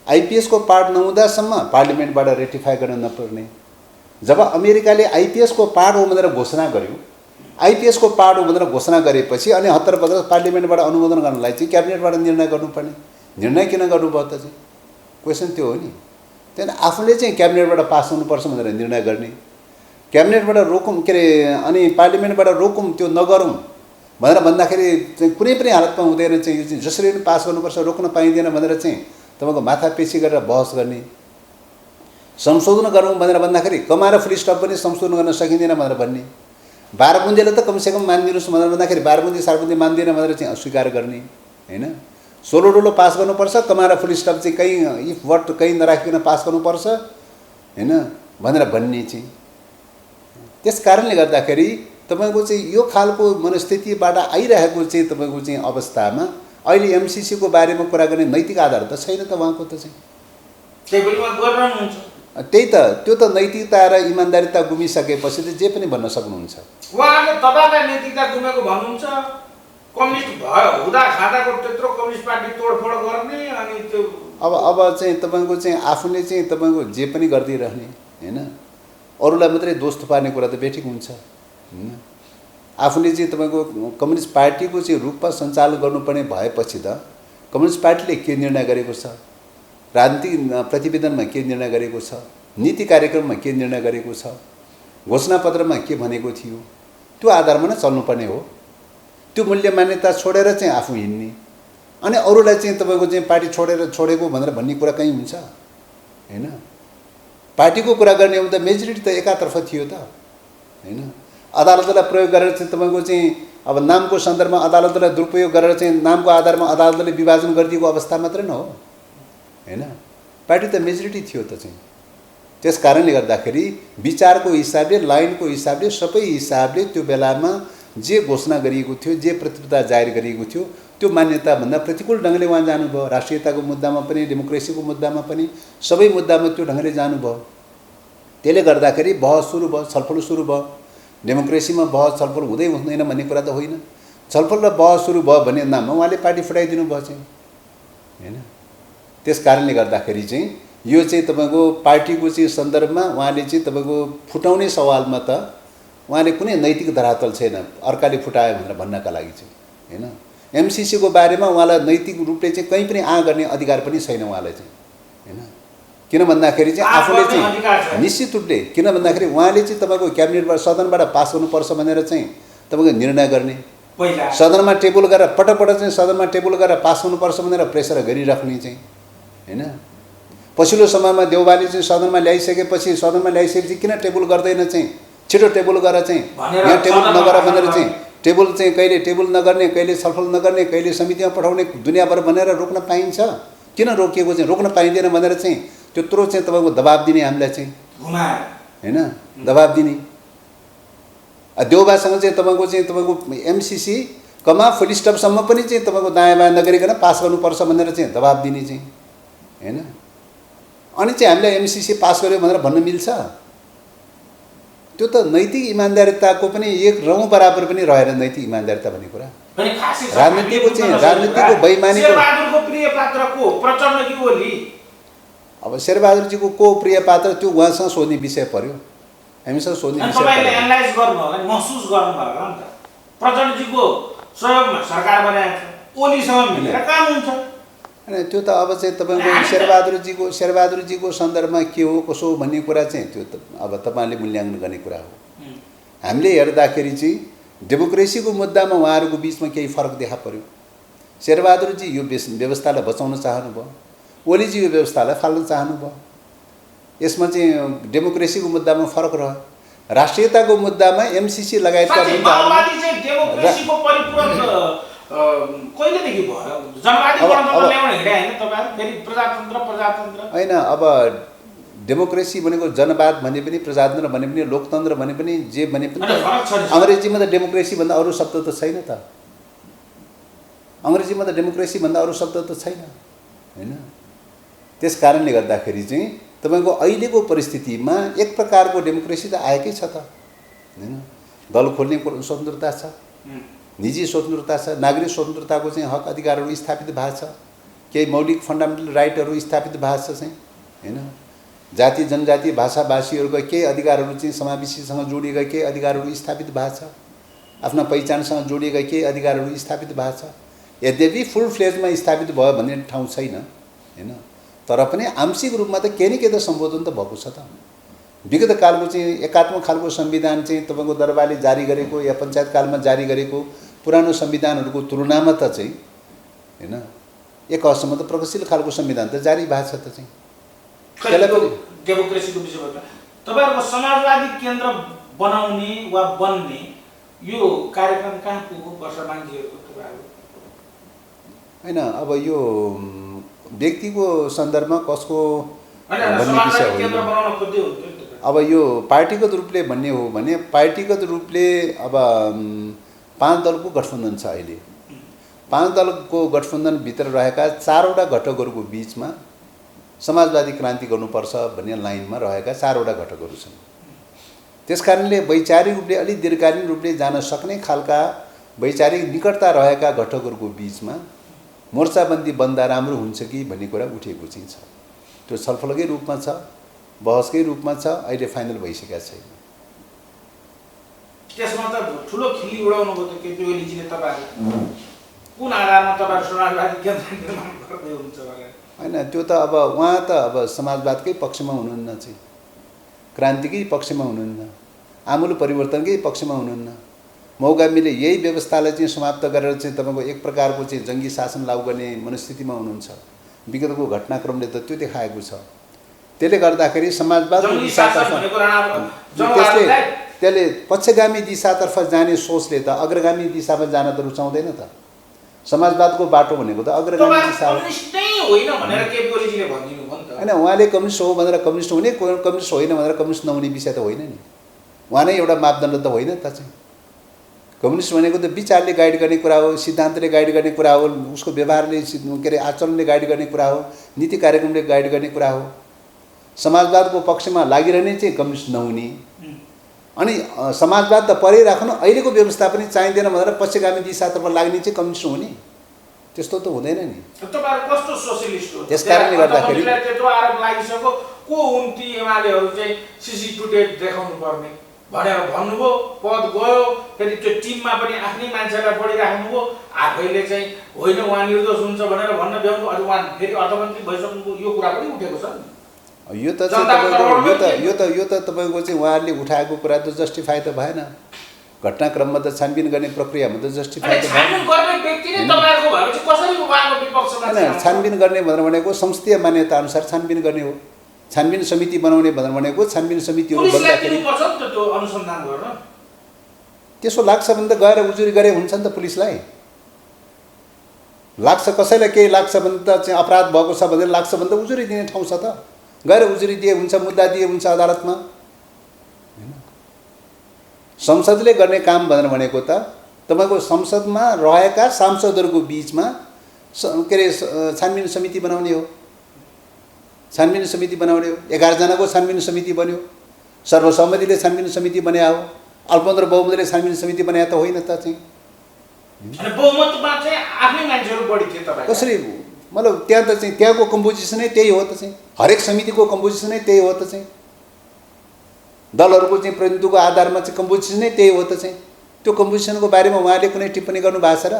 आइपिएसको पार्ट नहुँदासम्म पार्लिमेन्टबाट रेटिफाई गर्न नपर्ने। जब अमेरिकाले आइपिएसको पार्ट हो भनेर घोषणा गर्यो, आइपिएसको पार्ट हो भनेर घोषणा गरेपछि अनि 78 पार्लिमेन्टबाट अनुमोदन गर्नलाई चाहिँ क्याबिनेटबाट निर्णय गर्नुपर्ने। निर्णय किन गर्नुभयो त चाहिँ? क्वेसन त्यो हो नि। त्यहाँदेखि आफूले चाहिँ क्याबिनेटबाट पास हुनुपर्छ भनेर निर्णय गर्ने, क्याबिनेटबाट रोकौँ के अरे अनि पार्लिमेन्टबाट रोकौँ त्यो नगरौँ भनेर भन्दाखेरि चाहिँ कुनै पनि हालतमा हुँदैन चाहिँ। यो चाहिँ जसरी पनि पास गर्नुपर्छ, रोक्न पाइँदैन भनेर चाहिँ तपाईँको माथापेची गरेर बहस गर्ने। संशोधन गरौँ भनेर भन्दाखेरि कमाएर फुल स्टप पनि संशोधन गर्न सकिँदैन भनेर भन्ने। 12 बुन्देले त कमसेकम मानिदिनुहोस् भनेर भन्दाखेरि 12 बुन्दी 7 बुन्दी मान्दिनँ भनेर चाहिँ अस्वीकार गर्ने होइन। 16 डोलो पास गर्नुपर्छ, कमाएर फुल स्टप चाहिँ कहीँ इफ वर्ड कहीँ नराखिकन पास गर्नुपर्छ होइन भनेर भन्ने चाहिँ। त्यस कारणले गर्दाखेरि तपाईँको चाहिँ यो खालको मनस्थितिबाट आइरहेको चाहिँ तपाईँको चाहिँ अवस्थामा अहिले एमसीसीको बारेमा कुरा गर्ने नैतिक आधार त छैन त उहाँको त चाहिँ। त्यही त, त्यो त नैतिकता र इमान्दारिता गुमिसकेपछि त जे पनि भन्न सक्नुहुन्छ। उहाँले तपाईँलाई नैतिकता गुमेको भन्नुहुन्छ, कम्युनिस्ट हुँदा खाँदाको त्यत्रो कम्युनिस्ट पार्टी तोडफोड गर्ने अनि त्यो अब चाहिँ तपाईँको चाहिँ आफूले चाहिँ तपाईँको जे पनि गरिदिइरहने होइन, अरूलाई मात्रै दोष थुपार्ने कुरा त बेठिक हुन्छ होइन। आफूले चाहिँ तपाईँको कम्युनिस्ट पार्टीको चाहिँ रूपमा सञ्चालन गर्नुपर्ने भएपछि त कम्युनिस्ट पार्टीले के निर्णय गरेको छ, राजनीतिक प्रतिवेदनमा के निर्णय गरेको छ, नीति कार्यक्रममा के निर्णय गरेको छ, घोषणापत्रमा के भनेको थियो, त्यो आधारमा नै चल्नुपर्ने हो। त्यो मूल्य मान्यता छोडेर चाहिँ आफू हिँड्ने अनि अरूलाई चाहिँ तपाईँको चाहिँ पार्टी छोडेको भनेर भन्ने कुरा कहीँ हुन्छ होइन। पार्टीको कुरा गर्ने हो भने त मेजोरिटी त एकातर्फ थियो त होइन। अदालतलाई प्रयोग गरेर चाहिँ तपाईँको चाहिँ अब नामको सन्दर्भमा अदालतलाई दुरुपयोग गरेर चाहिँ नामको आधारमा अदालतले विभाजन गरिदिएको अवस्था मात्रै न हो होइन। पार्टी त मेजोरिटी थियो त चाहिँ। त्यस कारणले गर्दाखेरि विचारको हिसाबले, लाइनको हिसाबले, सबै हिसाबले त्यो बेलामा जे घोषणा गरिएको थियो, जे प्रतिबद्धता जाहेर गरिएको थियो, त्यो मान्यताभन्दा प्रतिकूल ढङ्गले उहाँ जानुभयो। राष्ट्रियताको मुद्दामा पनि, डेमोक्रेसीको मुद्दामा पनि, सबै मुद्दामा त्यो ढङ्गले जानुभयो। त्यसले गर्दाखेरि बहस सुरु भयो, छलफल सुरु भयो। डेमोक्रेसीमा बहस छलफल हुँदै हुँदैन भन्ने कुरा त होइन। छलफल र बहस सुरु भयो भन्ने नाममा उहाँले पार्टी फुटाइदिनु भयो चाहिँ हैन। त्यस कारणले गर्दाखेरि चाहिँ यो चाहिँ तपाईको पार्टीको चाहिँ सन्दर्भमा उहाँले चाहिँ तपाईको फुटाउने सवालमा त उहाँले कुनै नैतिक धरातल छैन अर्काले फुटायो भनेर भन्नका लागि चाहिँ हैन। एमसीसी को बारेमा उहाँलाई नैतिक रूपले चाहिँ कहीँ पनि आ गर्ने अधिकार पनि छैन उहाँलाई चाहिँ हैन। किन भन्दाखेरि चाहिँ आफूले चाहिँ निश्चित रूपले किन भन्दाखेरि उहाँले चाहिँ तपाईको क्याबिनेटबाट सदनबाट पास गर्नुपर्छ भनेर चाहिँ तपाईको निर्णय गर्ने सदनमा टेबल गरेर पटक चाहिँ सदनमा टेबल गरेर पास हुनुपर्छ भनेर प्रेसर गरिराख्ने चाहिँ हैन। पछिल्लो समयमा देउवाले चाहिँ सदनमा ल्याइसकेपछि किन टेबल गर्दैन चाहिँ छिटो टेबल गरेर चाहिँ यहाँ टेबल नगर भनेर चाहिँ टेबल चाहिँ कहिले टेबल नगर्ने कहिले छलफल नगर्ने कहिले समितिमा पठाउने दुनियाँभर भनेर रोक्न पाइन्छ। किन रोकिएको चाहिँ रोक्न पाइँदैन भनेर चाहिँ त्यत्रो चाहिँ तपाईको दबाब दिने हामीलाई चाहिँ हैन दबाब दिने। देउबासँग चाहिँ तपाईको एमसीसी कमा फुल स्टपसम्म पनि चाहिँ तपाईको दायाँ बायाँ नगरिकन पास गर्नुपर्छ भनेर चाहिँ दबाब दिने चाहिँ हैन। अनि चाहिँ हामीले एमसीसी पास गर्यो भनेर भन्न मिल्छ? त्यो त नैतिक इमानदारिताको पनि एक रौँ बराबर पनि रहेन नैतिक इमानदारिता भन्ने कुरा। राजनीतिको बैमानीको शेरबहादुरको प्रिय पात्र को प्रचण्ड कि ओली? अब शेरबहादुरजीको को प्रिय पात्र त्यो उहाँसँग सोध्ने विषय पर्यो हामीसँग सोध्ने विषय पर्यो। तपाईले एनालाइज गर्नु होला नि महसुस गर्नु भएको नि त प्रचण्डजीको सहयोगमा सरकार बनाएको छ ओलीसँग मिलेर काम हुन्छ हैन। त्यो त अब चाहिँ तपाईको शेरबहादुरजीको सन्दर्भमा के हो कसो हो भन्ने कुरा चाहिँ त्यो त अब तपाईले मूल्याङ्कन गर्ने कुरा हो। हामीले हेर्दाखेरि चाहिँ डेमोक्रेसीको मुद्दामा उहाँहरूको बीचमा केही फरक देखा पर्यो। शेरबहादुरजी यो व्यवस्थालाई बचाउन चाहनुभयो, ओलीजी यो व्यवस्थालाई फाल्न चाहनुभयो। यसमा चाहिँ डेमोक्रेसीको मुद्दामा फरक रह्यो। राष्ट्रियताको मुद्दामा एमसीसी लगायतका माओवादी चाहिँ डेमोक्रेसीको परिपूरक कहिलेदेखि भयो? जनवादी गणतन्त्र ल्याउन हिँडे हैन तपाईहरु? फेरि प्रजातन्त्र हैन। अब डेमोक्रेसी भनेको जनवाद भने पनि प्रजातन्त्र भने पनि लोकतन्त्र भने पनि जे भने पनि अंग्रेजीमा त डेमोक्रेसी भन्दा अरु शब्द त छैन त। अंग्रेजीमा त डेमोक्रेसी भन्दा अरु शब्द त छैन हैन। त्यस कारणले गर्दाखेरि चाहिँ तपाईको अहिलेको परिस्थितिमा एक प्रकारको डेमोक्रेसी त आएकै छ त हैन। दल खोल्ने स्वतन्त्रता छ, निजी स्वतन्त्रता छ, नागरिक स्वतन्त्रताको चाहिँ हक अधिकारहरू स्थापित भएको छ, केही मौलिक फन्डामेन्टल राइटहरू स्थापित भएको छ चाहिँ हैन। जाति जनजाति भाषा भाषीहरूका केही अधिकारहरू चाहिँ समावेशीसँग जोडिएका केही अधिकारहरू स्थापित भएको छ, आफ्ना पहिचानसँग जोडिएका केही अधिकारहरू स्थापित भएको छ। यद्यपि फुल फ्लेजमा स्थापित भयो भन्ने ठाउँ छैन हैन। तर पनि आंशिक रूपमा त केही न केही त सम्बोधन त भएको छ त। विगत कालको चाहिँ एकात्मक खालको संविधान चाहिँ तपाईको दरबारले जारी गरेको या पञ्चायत कालमा जारी गरेको पुरानो संविधानहरूको तुलनामा त चाहिँ हैन एक हदसम्म त प्रगतिशील खालको संविधान त जारी भएको छ त चाहिँ। डेमोक्रेसीको विषयमा तपाईहरुको समाजवादी केन्द्र बनाउने वा बन्ने यो कार्यक्रम कहाँ पुग्यो वर्षमानजीहरुको तपाईहरु? हैन अब यो व्यक्तिको सन्दर्भमा कसको भन्ने विषय हो। अब यो पार्टीगत रूपले भन्ने हो भने पार्टीगत रूपले अब 5 दलको गठबन्धन छ अहिले। 5 दलको गठबन्धन भित्र रहेका 4वटा घटकहरूको बीचमा समाजवादी क्रान्ति गर्नुपर्छ भन्ने लाइनमा रहेका 4वटा घटकहरू छन्। त्यसकारणले वैचारिक रूपले अलि दीर्घकालीन रूपले जान सक्ने खालका वैचारिक निकटता रहेका घटकहरूको बीचमा मोर्चाबन्दी बन्दा राम्रो हुन्छ कि भन्ने कुरा उठेको चाहिँ छ। त्यो छलफलकै रूपमा छ, बहसकै रूपमा छ, अहिले फाइनल भइसकेको छैन। त्यसमा त ठुलो खिली उडाउनु भयो त केपी ओलीजीले तपाईहरु कुन आधारमा तपाईहरु समाजवादी केन्द्र निर्माण गर्दै हुन्छ भने? हैन त्यो त अब उहाँ त अब समाजवादकै पक्षमा हुनुहुन्न चाहिँ, क्रान्तिकै पक्षमा हुनुहुन्न, आमूल परिवर्तनकै पक्षमा हुनुहुन्न। मौगामीले यही व्यवस्थालाई चाहिँ समाप्त गरेर चाहिँ तपाईको एक प्रकारको चाहिँ जङ्गी शासन लागू गर्ने मनस्थितिमा हुनुहुन्छ। विगतको घटनाक्रमले त त्यो देखाएको छ। त्यसले गर्दाखेरि समाजवादको दिशातर्फ त्यसले पक्षगामी दिशातर्फ जाने सोचले त अग्रगामी दिशामा जान त रुचाउँदैन त। समाजवादको बाटो भनेको त अग्रगामी दिशा हो। हैन उहाँले कम्युनिस्ट हो भनेर कम्युनिस्ट हुने, कम्युनिस्ट होइन भनेर कम्युनिस्ट नहुने विषय त होइन नि। उहाँ नै एउटा मापदण्ड त होइन त चाहिँ। कम्युनिस्ट भनेको त विचारले गाइड गर्ने कुरा हो, सिद्धान्तले गाइड गर्ने कुरा हो, उसको व्यवहारले के अरे आचरणले गाइड गर्ने कुरा हो, नीति कार्यक्रमले गाइड गर्ने कुरा हो। समाजवादको पक्षमा लागिरहने चाहिँ कम्युनिस्ट नहुने, अनि समाजवाद त परै राख्नु, अहिलेको व्यवस्था पनि चाहिँदैन भनेर पश्चिगामी दिशातर्फ लाग्ने चाहिँ कम्युनिस्ट हो नि, त्यस्तो त हुँदैन नि। तपाईहरु कस्तो सोशलिस्ट हो? त्यस कारणले गर्दाखेरि त्यत्रो आरोप लागिसक्यो, को हुन् ती एमालेहरु चाहिँ सिसी फुटेज देखाउनु पर्ने भनेर भन्नुभयो, पद गयो, फेरि त्यो टिममा पनि आफ्नै मान्छेलाई बढिराख्नुभयो, आफैले चाहिँ होइन उहाँ निर्दोष हुन्छ भनेर भन्न भ्याउनु, अनि उहाँ फेरि अर्थमन्त्री भइसक्नुभयो, यो कुरा पनि उठेको छ नि। यो त तपाईँको चाहिँ उहाँहरूले उठाएको कुरा त जस्टिफाई त भएन, घटनाक्रममा त छानबिन गर्ने प्रक्रियामा त जस्टिफाई त भएन। छानबिन गर्ने भनेर भनेको संसदीय मान्यता अनुसार छानबिन गर्ने हो। छानबिन समिति बनाउने भनेर भनेको छानबिन समितिहरू बन्दाखेरि त्यसो लाग्छ भने त गएर उजुरी गरे हुन्छ नि त पुलिसलाई। लाग्छ कसैलाई केही लाग्छ भने त चाहिँ अपराध भएको छ भनेर लाग्छ भने त उजुरी दिने ठाउँ छ त, गएर उजुरी दिए हुन्छ, मुद्दा दिए हुन्छ अदालतमा। हैन, संसदले गर्ने काम भनेर भनेको त तपाईँको संसदमा रहेका सांसदहरूको बिचमा के अरे छानबिन समिति बनाउने हो। छानबिन समिति बनाउने हो, 11 जनाको छानबिन समिति बन्यो, सर्वसम्मतिले छानबिन समिति बनाए हो, अल्पमत र बहुमतले छानबिन समिति बनाए त होइन त चाहिँ। अनि बहुमतमा चाहिँ आफ्नै मान्छेहरु बढी थिए तपाईँ कसरी मतलब त्यहाँ त चाहिँ त्यहाँको कम्पोजिसनै त्यही हो त चाहिँ, हरेक समितिको कम्पोजिसनै त्यही हो त चाहिँ, दलहरूको चाहिँ प्रतिनिधित्वको आधारमा चाहिँ कम्पोजिसनै त्यही हो त चाहिँ। त्यो कम्पोजिसनको बारेमा उहाँले कुनै टिप्पणी गर्नु भएको छ र?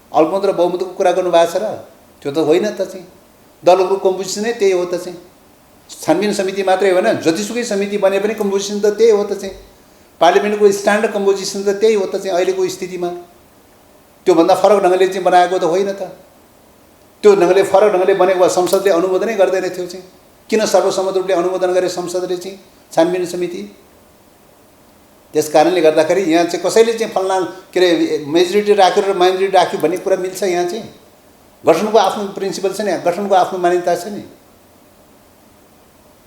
अल्पमत र बहुमतको कुरा गर्नु भएको छ र? त्यो त होइन त चाहिँ। दलहरूको कम्पोजिसनै त्यही हो त चाहिँ। छानबिन समिति मात्रै होइन, जतिसुकै समिति बने पनि कम्पोजिसन त त्यही हो त चाहिँ। पार्लिमेन्टको स्ट्यान्डर्ड कम्पोजिसन त त्यही हो त चाहिँ अहिलेको स्थितिमा। त्योभन्दा फरक ढङ्गले चाहिँ बनाएको त होइन त। त्यो ढङ्गले फरक ढङ्गले बनेको भए संसदले अनुमोदनै गर्दैन थियो चाहिँ। किन सर्वसम्मत रूपले अनुमोदन गरे संसदले चाहिँ छानबिन समिति? त्यस कारणले गर्दाखेरि यहाँ चाहिँ कसैले चाहिँ फल्ना के अरे मेजोरिटी राख्यो र माइनोरिटी राख्यो भन्ने कुरा मिल्छ? यहाँ चाहिँ गठनको आफ्नो प्रिन्सिपल छ नि, गठनको आफ्नो मान्यता छ नि।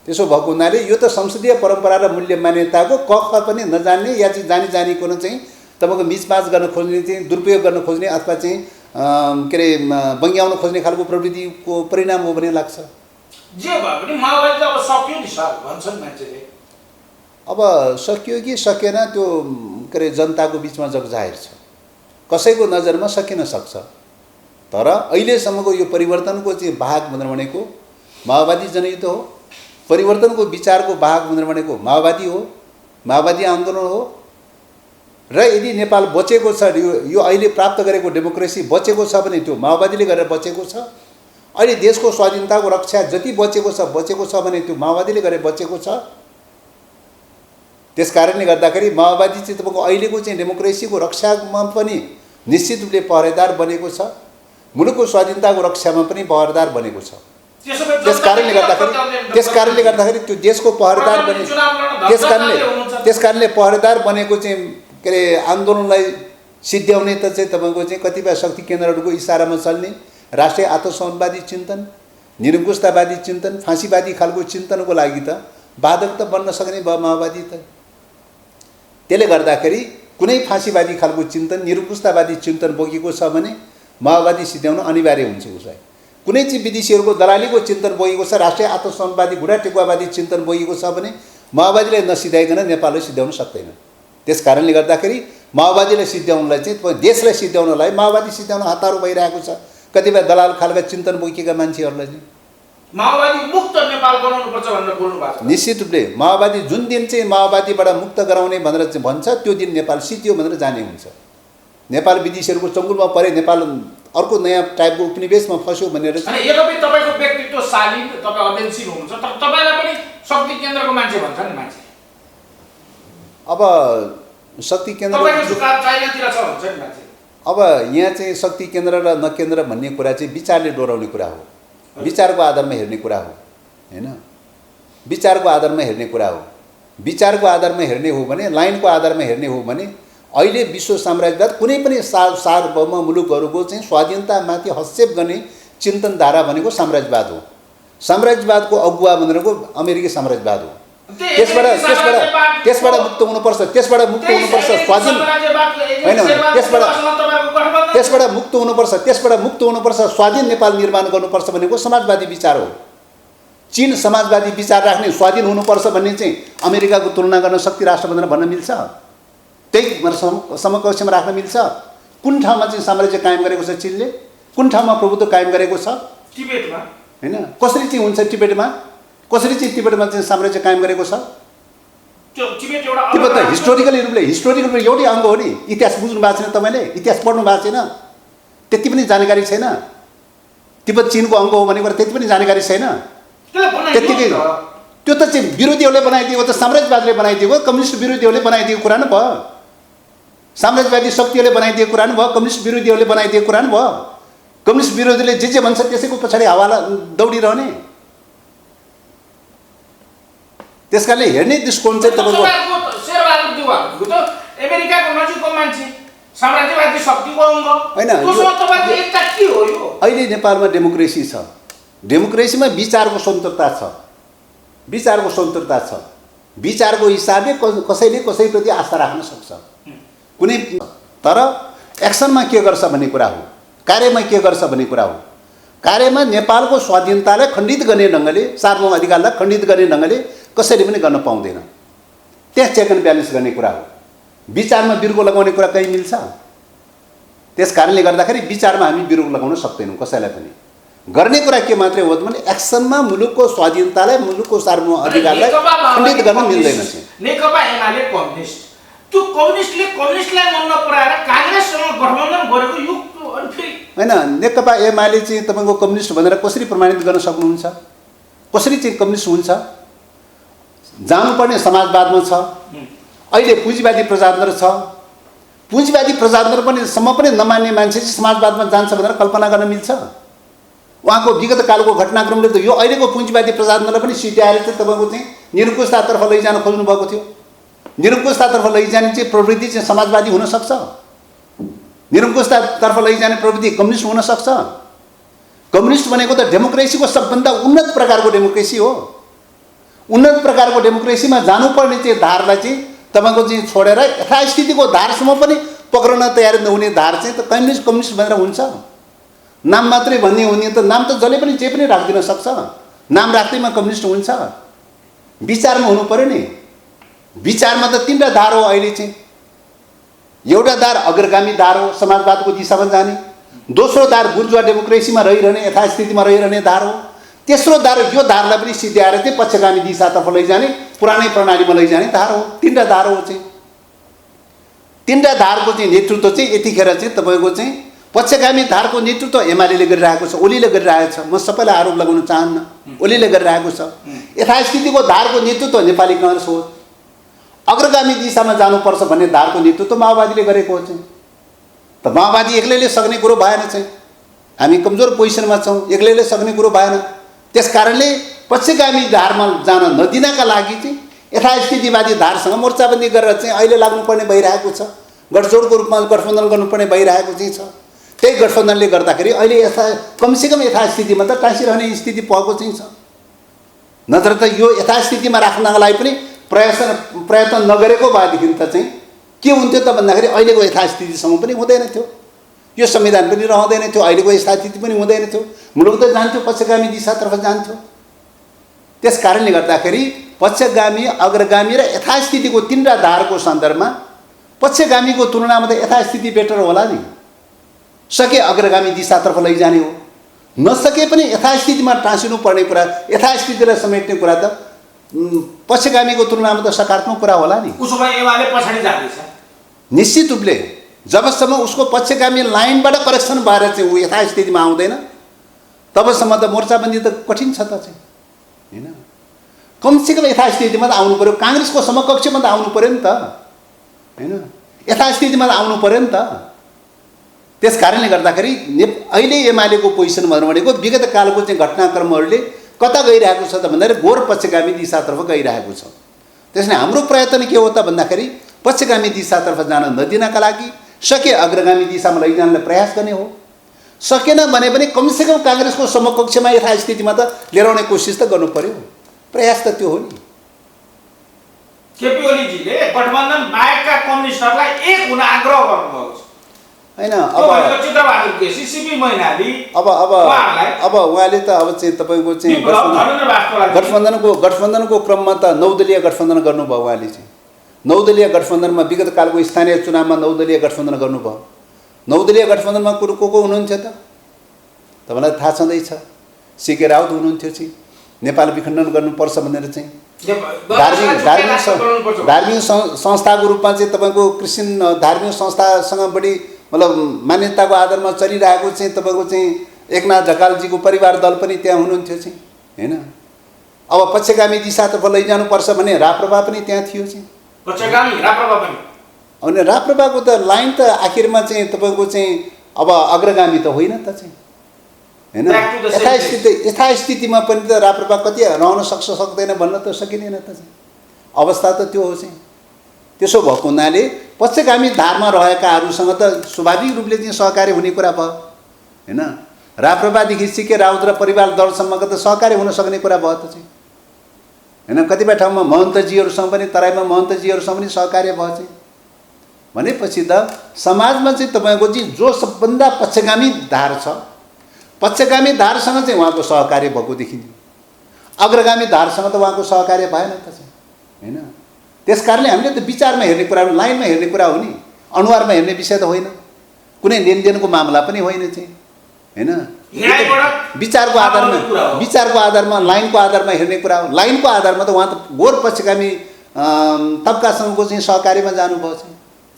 त्यसो भएको हुनाले यो त संसदीय परम्परा र मूल्य मान्यताको क पनि नजान्ने या चाहिँ जानी जानेको चाहिँ तपाईँको मिचमाच गर्न खोज्ने, चाहिँ दुरुपयोग गर्न खोज्ने अथवा चाहिँ के अरे बङ्ग्याउन खोज्ने खालको प्रवृत्तिको परिणाम हो भन्ने लाग्छ। जे भए पनि माओवादी त अब सक्यो नि सर भन्छन् मान्छेले। अब सकियो कि सकेन त्यो के अरे जनताको बिचमा जगजाहेर छ, कसैको नजरमा सकिन सक्छ। तर अहिलेसम्मको यो परिवर्तनको चाहिँ भाग भनेर भनेको माओवादी जनयुद्ध हो, परिवर्तनको विचारको भाग भनेर भनेको माओवादी हो, माओवादी आन्दोलन हो। र यदि नेपाल बचेको छ, यो अहिले प्राप्त गरेको डेमोक्रेसी बचेको छ भने त्यो माओवादीले गरेर बचेको छ। अहिले देशको स्वाधीनताको रक्षा जति बचेको छ भने त्यो माओवादीले गरेर बचेको छ। त्यस कारणले गर्दाखेरि माओवादी चाहिँ तपाईँको अहिलेको चाहिँ डेमोक्रेसीको रक्षामा पनि निश्चित रूपले पहरेदार बनेको छ, मुलुकको स्वाधीनताको रक्षामा पनि पहरेदार बनेको छ। त्यस कारणले गर्दाखेरि त्यो देशको पहरेदार बने, त्यस कारणले पहरेदार बनेको चाहिँ के अरे आन्दोलनलाई सिद्ध्याउने त चाहिँ तपाईँको चाहिँ कतिपय शक्ति केन्द्रहरूको इसारामा चल्ने राष्ट्रिय आत्मसम्मानवादी चिन्तन, निरङ्कुशतावादी चिन्तन, फाँसीवादी खालको चिन्तनको लागि त बाधक त बन्न सक्ने भयो माओवादी त। त्यसले गर्दाखेरि कुनै फाँसीवादी खालको चिन्तन, निरङ्कुशतावादी चिन्तन बोकेको छ भने माओवादी सिद्ध्याउन अनिवार्य हुन्छ उसलाई। कुनै चाहिँ विदेशीहरूको दलालीको चिन्तन बोकेको छ, राष्ट्रिय आत्मसम्मानवादी घुँडा टेकुवावादी चिन्तन बोकेको छ भने माओवादीलाई नसिध्याइकन नेपाललाई सिध्याउन सक्दैन। त्यस कारणले गर्दाखेरि माओवादीलाई सिध्याउनलाई चाहिँ देशलाई सिध्याउनलाई माओवादी सिध्याउन हतारो भइरहेको छ कतिपय दलाल खालका चिन्तन बोकेका मान्छेहरूलाई चाहिँ। माओवादी मुक्त नेपाल बनाउनुपर्छ भनेर बोल्नु भएको छ। निश्चित रूपले माओवादी जुन दिन चाहिँ माओवादीबाट मुक्त गराउने भनेर चाहिँ भन्छ त्यो दिन नेपाल सिद्धियो भनेर जाने हुन्छ। नेपाल विदेशीहरूको चङ्गुलमा परे, नेपाल अर्को नयाँ टाइपको उपनिवेशमा फस्यो भनेर चाहिँ। यद्यपि तपाईँको व्यक्तित्व शालीन, तपाईँ अध्ययनशील हुनुहुन्छ, तर तपाईँलाई पनि शक्ति केन्द्रको मान्छे भन्छ नि मान्छे। अब शक्ति केन्द्र तपाईँको झुकाव चाइनातिर छ भन्छ नि मान्छे। अब यहाँ चाहिँ शक्ति केन्द्र र नकेन्द्र भन्ने कुरा चाहिँ विचारले डोराउने कुरा हो, विचारको आधारमा हेर्ने कुरा हो हैन, विचारको आधारमा हेर्ने कुरा हो। विचारको आधारमा हेर्ने हो भने, लाइनको आधारमा हेर्ने हो भने अहिले विश्व साम्राज्यवाद कुनै पनि सार्वभौम मुलुकहरूको चाहिँ स्वाधीनतामाथि हस्तक्षेप गर्ने चिन्तनधारा भनेको साम्राज्यवाद हो। साम्राज्यवादको अगुवा भनेको अमेरिकी साम्राज्यवाद हो। त्यसबाट मुक्त हुनुपर्छ, त्यसबाट मुक्त हुनुपर्छ, स्वाधीन होइन, त्यसबाट मुक्त हुनुपर्छ, स्वाधीन नेपाल निर्माण गर्नुपर्छ भनेको समाजवादी विचार हो। चीन समाजवादी विचार राख्ने स्वाधीन हुनुपर्छ भन्ने चाहिँ अमेरिकाको तुलना गर्न शक्ति राष्ट्र भनेर भन्न मिल्छ? त्यही समकक्षमा राख्न मिल्छ? कुन ठाउँमा चाहिँ साम्राज्य कायम गरेको छ चीनले? कुन ठाउँमा प्रभुत्व कायम गरेको छ? तिब्बतमा हैन? कसरी चाहिँ हुन्छ तिब्बतमा? कसरी चाहिँ तिब्बतमा चाहिँ साम्राज्य कायम गरेको छ? तिब्बत त हिस्टोरिकल रूपले एउटै अङ्ग हो नि। इतिहास बुझ्नु भएको छैन तपाईँले? इतिहास पढ्नु भएको छैन? त्यति पनि जानकारी छैन? तिब्बत चीनको अङ्ग हो भनेको त्यति पनि जानकारी छैन? त्यतिकै त्यो त चाहिँ विरोधीहरूले बनाइदिएको, त साम्राज्यवादले बनाइदिएको, कम्युनिस्ट विरोधीहरूले बनाइदिएको कुरा न भयो। साम्राज्यवादी शक्तिहरूले बनाइदिएको कुरा न भयो, कम्युनिस्ट विरोधीहरूले बनाइदिएको कुरा न भयो। कम्युनिस्ट विरोधीले जे भन्छ त्यसैको पछाडि हावाला दौडिरहने। त्यसकारणले हेर्ने दृष्टिकोण चाहिँ तपाईँको शेरबहादुर देउवाको त अमेरिकाको नजिकको मान्छे, साम्राज्यवादी शक्तिको अङ्ग होइन। तपाईँको एकता के हो यो? अहिले नेपालमा डेमोक्रेसी छ। डेमोक्रेसीमा विचारको स्वतन्त्रता छ, विचारको स्वतन्त्रता छ। विचारको हिसाबले कसैले कसैप्रति आस्था राख्न सक्छ कुनै, तर एक्सनमा के गर्छ भन्ने कुरा हो, कार्यमा के गर्छ भन्ने कुरा हो। कार्यमा नेपालको स्वाधीनतालाई खण्डित गर्ने ढङ्गले, सार्वभौम अधिकारलाई खण्डित गर्ने ढङ्गले कसैले पनि गर्न पाउँदैन। त्यहाँ चेक एन्ड ब्यालेन्स गर्ने कुरा हो। विचारमा बिरुवा लगाउने कुरा कहीँ मिल्छ? त्यस कारणले गर्दाखेरि विचारमा हामी बिरुवा लगाउन सक्दैनौँ कसैलाई पनि। गर्ने कुरा के मात्रै हो भने एक्सनमा मुलुकको स्वाधीनतालाई, मुलुकको सार्वभौम अधिकारलाई खण्डित गर्न मिल्दैन। नेकपा एमाले कम्युनिस्ट, त्यो कम्युनिस्टलाई मन नपराएर काङ्ग्रेससँग गठबन्धन गरेको यो अनि फेरि होइन। नेकपा एमाले चाहिँ तपाईँको कम्युनिस्ट भनेर कसरी प्रमाणित गर्न सक्नुहुन्छ? कसरी चाहिँ कम्युनिस्ट हुन्छ? जानुपर्ने समाजवादमा छ। अहिले पुँजीवादी प्रजातन्त्र छ। पुँजीवादी प्रजातन्त्र पनि सम्म पनि नमान्ने मान्छे चाहिँ समाजवादमा जान्छ भनेर कल्पना गर्न मिल्छ? उहाँको विगत कालको घटनाक्रमले त यो अहिलेको पुँजीवादी प्रजातन्त्रलाई पनि सिट्याएर चाहिँ तपाईँको चाहिँ निरङ्कुशतातर्फ लैजान खोज्नु भएको थियो। निरङ्कुशतातर्फ लैजाने चाहिँ प्रवृत्ति चाहिँ समाजवादी हुनसक्छ। निरङ्कुशतातर्फ लैजाने प्रवृत्ति कम्युनिस्ट हुनसक्छ। कम्युनिस्ट भनेको त डेमोक्रेसीको सबभन्दा उन्नत प्रकारको डेमोक्रेसी हो। उन्नत प्रकारको डेमोक्रेसीमा जानुपर्ने चाहिँ धारलाई चाहिँ तपाईँको चाहिँ छोडेर यथास्थितिको धारसम्म पनि पक्रन तयार नहुने धार चाहिँ त कम्युनिस्ट भनेर हुन्छ? नाम मात्रै भन्ने हुने त नाम त जसले पनि जे पनि राखिदिन सक्छ। नाम राख्दैमा कम्युनिस्ट हुन्छ? विचारमा हुनु पऱ्यो नि। विचारमा त तीनवटा धार हो अहिले चाहिँ। एउटा धार अग्रगामी धार हो, समाजवादको दिशामा जाने। दोस्रो धार बुर्जुवा डेमोक्रेसीमा रहिरहने, यथास्थितिमा रहिरहने धार हो। तेस्रो धार यो धारलाई पनि सिद्ध्याएर चाहिँ पक्षगामी दिशातर्फ लैजाने, पुरानै प्रणालीमा लैजाने धार हो। तीनवटा धार हो चाहिँ। तीनवटा धारको चाहिँ नेतृत्व चाहिँ यतिखेर चाहिँ तपाईँको चाहिँ पक्षगामी धारको नेतृत्व एमाले गरिरहेको छ, ओलीले गरिरहेको छ। म सबैलाई आरोप लगाउन चाहन्न, ओलीले गरिरहेको छ। यथास्थितिको धारको नेतृत्व नेपाली काङ्ग्रेस हो। अग्रगामी दिशामा जानुपर्छ भन्ने धारको नेतृत्व माओवादीले गरेको हो चाहिँ। त माओवादी एक्लैले सक्ने कुरो भएन चाहिँ। हामी कमजोर पोजिसनमा छौँ, एक्लैले सक्ने कुरो भएन। त्यस कारणले पक्षगामी धारमा जान नदिनका लागि चाहिँ यथास्थितिवादी धारसँग मोर्चाबन्दी गरेर चाहिँ अहिले लाग्नुपर्ने भइरहेको छ। गठजोडको रूपमा गठबन्धन गर्नुपर्ने भइरहेको चाहिँ छ। त्यही गठबन्धनले गर्दाखेरि अहिले कमसेकम यथास्थितिमा त टाँसिरहने स्थिति भएको चाहिँ छ। नत्र त यो यथास्थितिमा राख्नका लागि पनि प्रयत्न नगरेको भएदेखि त चाहिँ के हुन्थ्यो त भन्दाखेरि अहिलेको यथास्थितिसम्म पनि हुँदैन थियो। यो संविधान पनि रहँदैन थियो, अहिलेको यथास्थिति पनि हुँदैन थियो। मुलुक त जान्थ्यो पक्षगामी दिशातर्फ जान्थ्यो। त्यस कारणले गर्दाखेरि पक्षगामी, अग्रगामी र यथास्थितिको तीनवटा धारको सन्दर्भमा पक्षगामीको तुलनामा त यथास्थिति बेटर होला नि। सके अग्रगामी दिशातर्फ लैजाने हो, नसके पनि यथास्थितिमा टाँसिनु पर्ने कुरा, यथास्थितिलाई समेट्ने कुरा त पक्षगामीको तुलनामा त सकारात्मक कुरा होला नि। उसो भए एमाले पछाडि जाँदैछ निश्चित रूपले। जबसम्म उसको पक्षगामी लाइनबाट करेक्सन भएर चाहिँ ऊ यथास्थितिमा आउँदैन तबसम्म त मोर्चाबन्दी त कठिन छ त चाहिँ हैन। कमसेकम यथास्थितिमा त आउनु पर्यो। काङ्ग्रेसको समकक्षमा त आउनु पर्यो नि त हैन। यथास्थितिमा त आउनु पर्यो नि त। त्यस कारणले गर्दाखेरि अहिले एमालेको पोजिसन भनेको विगत कालको चाहिँ घटनाक्रमहरूले कता गइरहेको छ त भन्दाखेरि घोर पक्षगामी दिशातर्फ गइरहेको छ। त्यसैले हाम्रो प्रयत्न के हो त भन्दाखेरि पक्षगामी दिशातर्फ जान नदिनका लागि सके अग्रगामी दिशामा लैजानलाई प्रयास गर्ने हो। सकेन भने पनि कमसेकम काङ्ग्रेसको समकक्षमा यथास्थितिमा त लिएर आउने कोसिस त गर्नु पर्यो। प्रयास त त्यो हो नि। केपी ओलीजीले गठबन्धन बाहेकका कम्युनिस्टहरूलाई एक हुन आग्रह गर्नुभएको छ। हैन। त्यो भनेको चित्रबहादुर केसी, सीपी मैनाली अब उहाँले त अब चाहिँ तपाईँको चाहिँ गठबन्धनको क्रममा त 9 दलीय गठबन्धन गर्नुभयो। उहाँले चाहिँ 9 दलीय गठबन्धनमा विगत कालको स्थानीय चुनावमा 9 दलीय गठबन्धन गर्नुभयो। 9 दलीय गठबन्धनमा को हुनुहुन्थ्यो त तपाईँलाई थाहा छँदैछ। सीके राउत हुनुहुन्थ्यो चाहिँ नेपाल विखण्डन गर्नुपर्छ भनेर चाहिँ धार्मिक संस्थाको रूपमा चाहिँ तपाईँको क्रिस्चियन धार्मिक संस्थासँग बढी मतलब मान्यताको आधारमा चलिरहेको चाहिँ तपाईँको चाहिँ एकनाथ ढकालजीको परिवार दल पनि त्यहाँ हुनुहुन्थ्यो चाहिँ हैन। अब पक्षगामी दिशातर्फ लैजानुपर्छ भने राप्रपा पनि त्यहाँ थियो चाहिँ अनि राप्रपाको त लाइन त आखिरमा चाहिँ तपाईँको चाहिँ अब अग्रगामी त होइन त चाहिँ हैन। यथास्थितिमा पनि त राप्रपा कति रहन सक्छ सक्दैन भन्न त सकिँदैन त चाहिँ अवस्था त त्यो हो चाहिँ। त्यसो भएको हुनाले पक्षगामी धारमा रहेकाहरूसँग त स्वाभाविक रूपले चाहिँ सहकार्य हुने कुरा भयो हैन। राप्रपादेखि सीके राउत र परिवार दलसम्मको त सहकार्य हुन सक्ने कुरा भयो त चाहिँ हैन। कतिपय ठाउँमा महन्तजीहरूसँग पनि तराईमा महन्तजीहरूसँग पनि सहकार्य भयो चाहिँ भनेपछि त समाजमा चाहिँ तपाईँको चाहिँ जो सबभन्दा पक्षगामी धार छ पक्षगामी धारसँग चाहिँ उहाँको सहकार्य भएको देखिन्छ। अग्रगामी धारसँग त उहाँको सहकार्य भएन त चाहिँ हैन। त्यसकारणले हामीले त विचारमा हेर्ने कुरा हो, लाइनमा हेर्ने कुरा हो नि, अनुहारमा हेर्ने विषय त होइन, कुनै लेनदेनको मामला पनि होइन चाहिँ हैन। विचारको आधारमा लाइनको आधारमा हेर्ने कुरा हो। लाइनको आधारमा त उहाँ त घोर पक्षगामी तबकासँगको चाहिँ सहकार्यमा जानुभयो चाहिँ।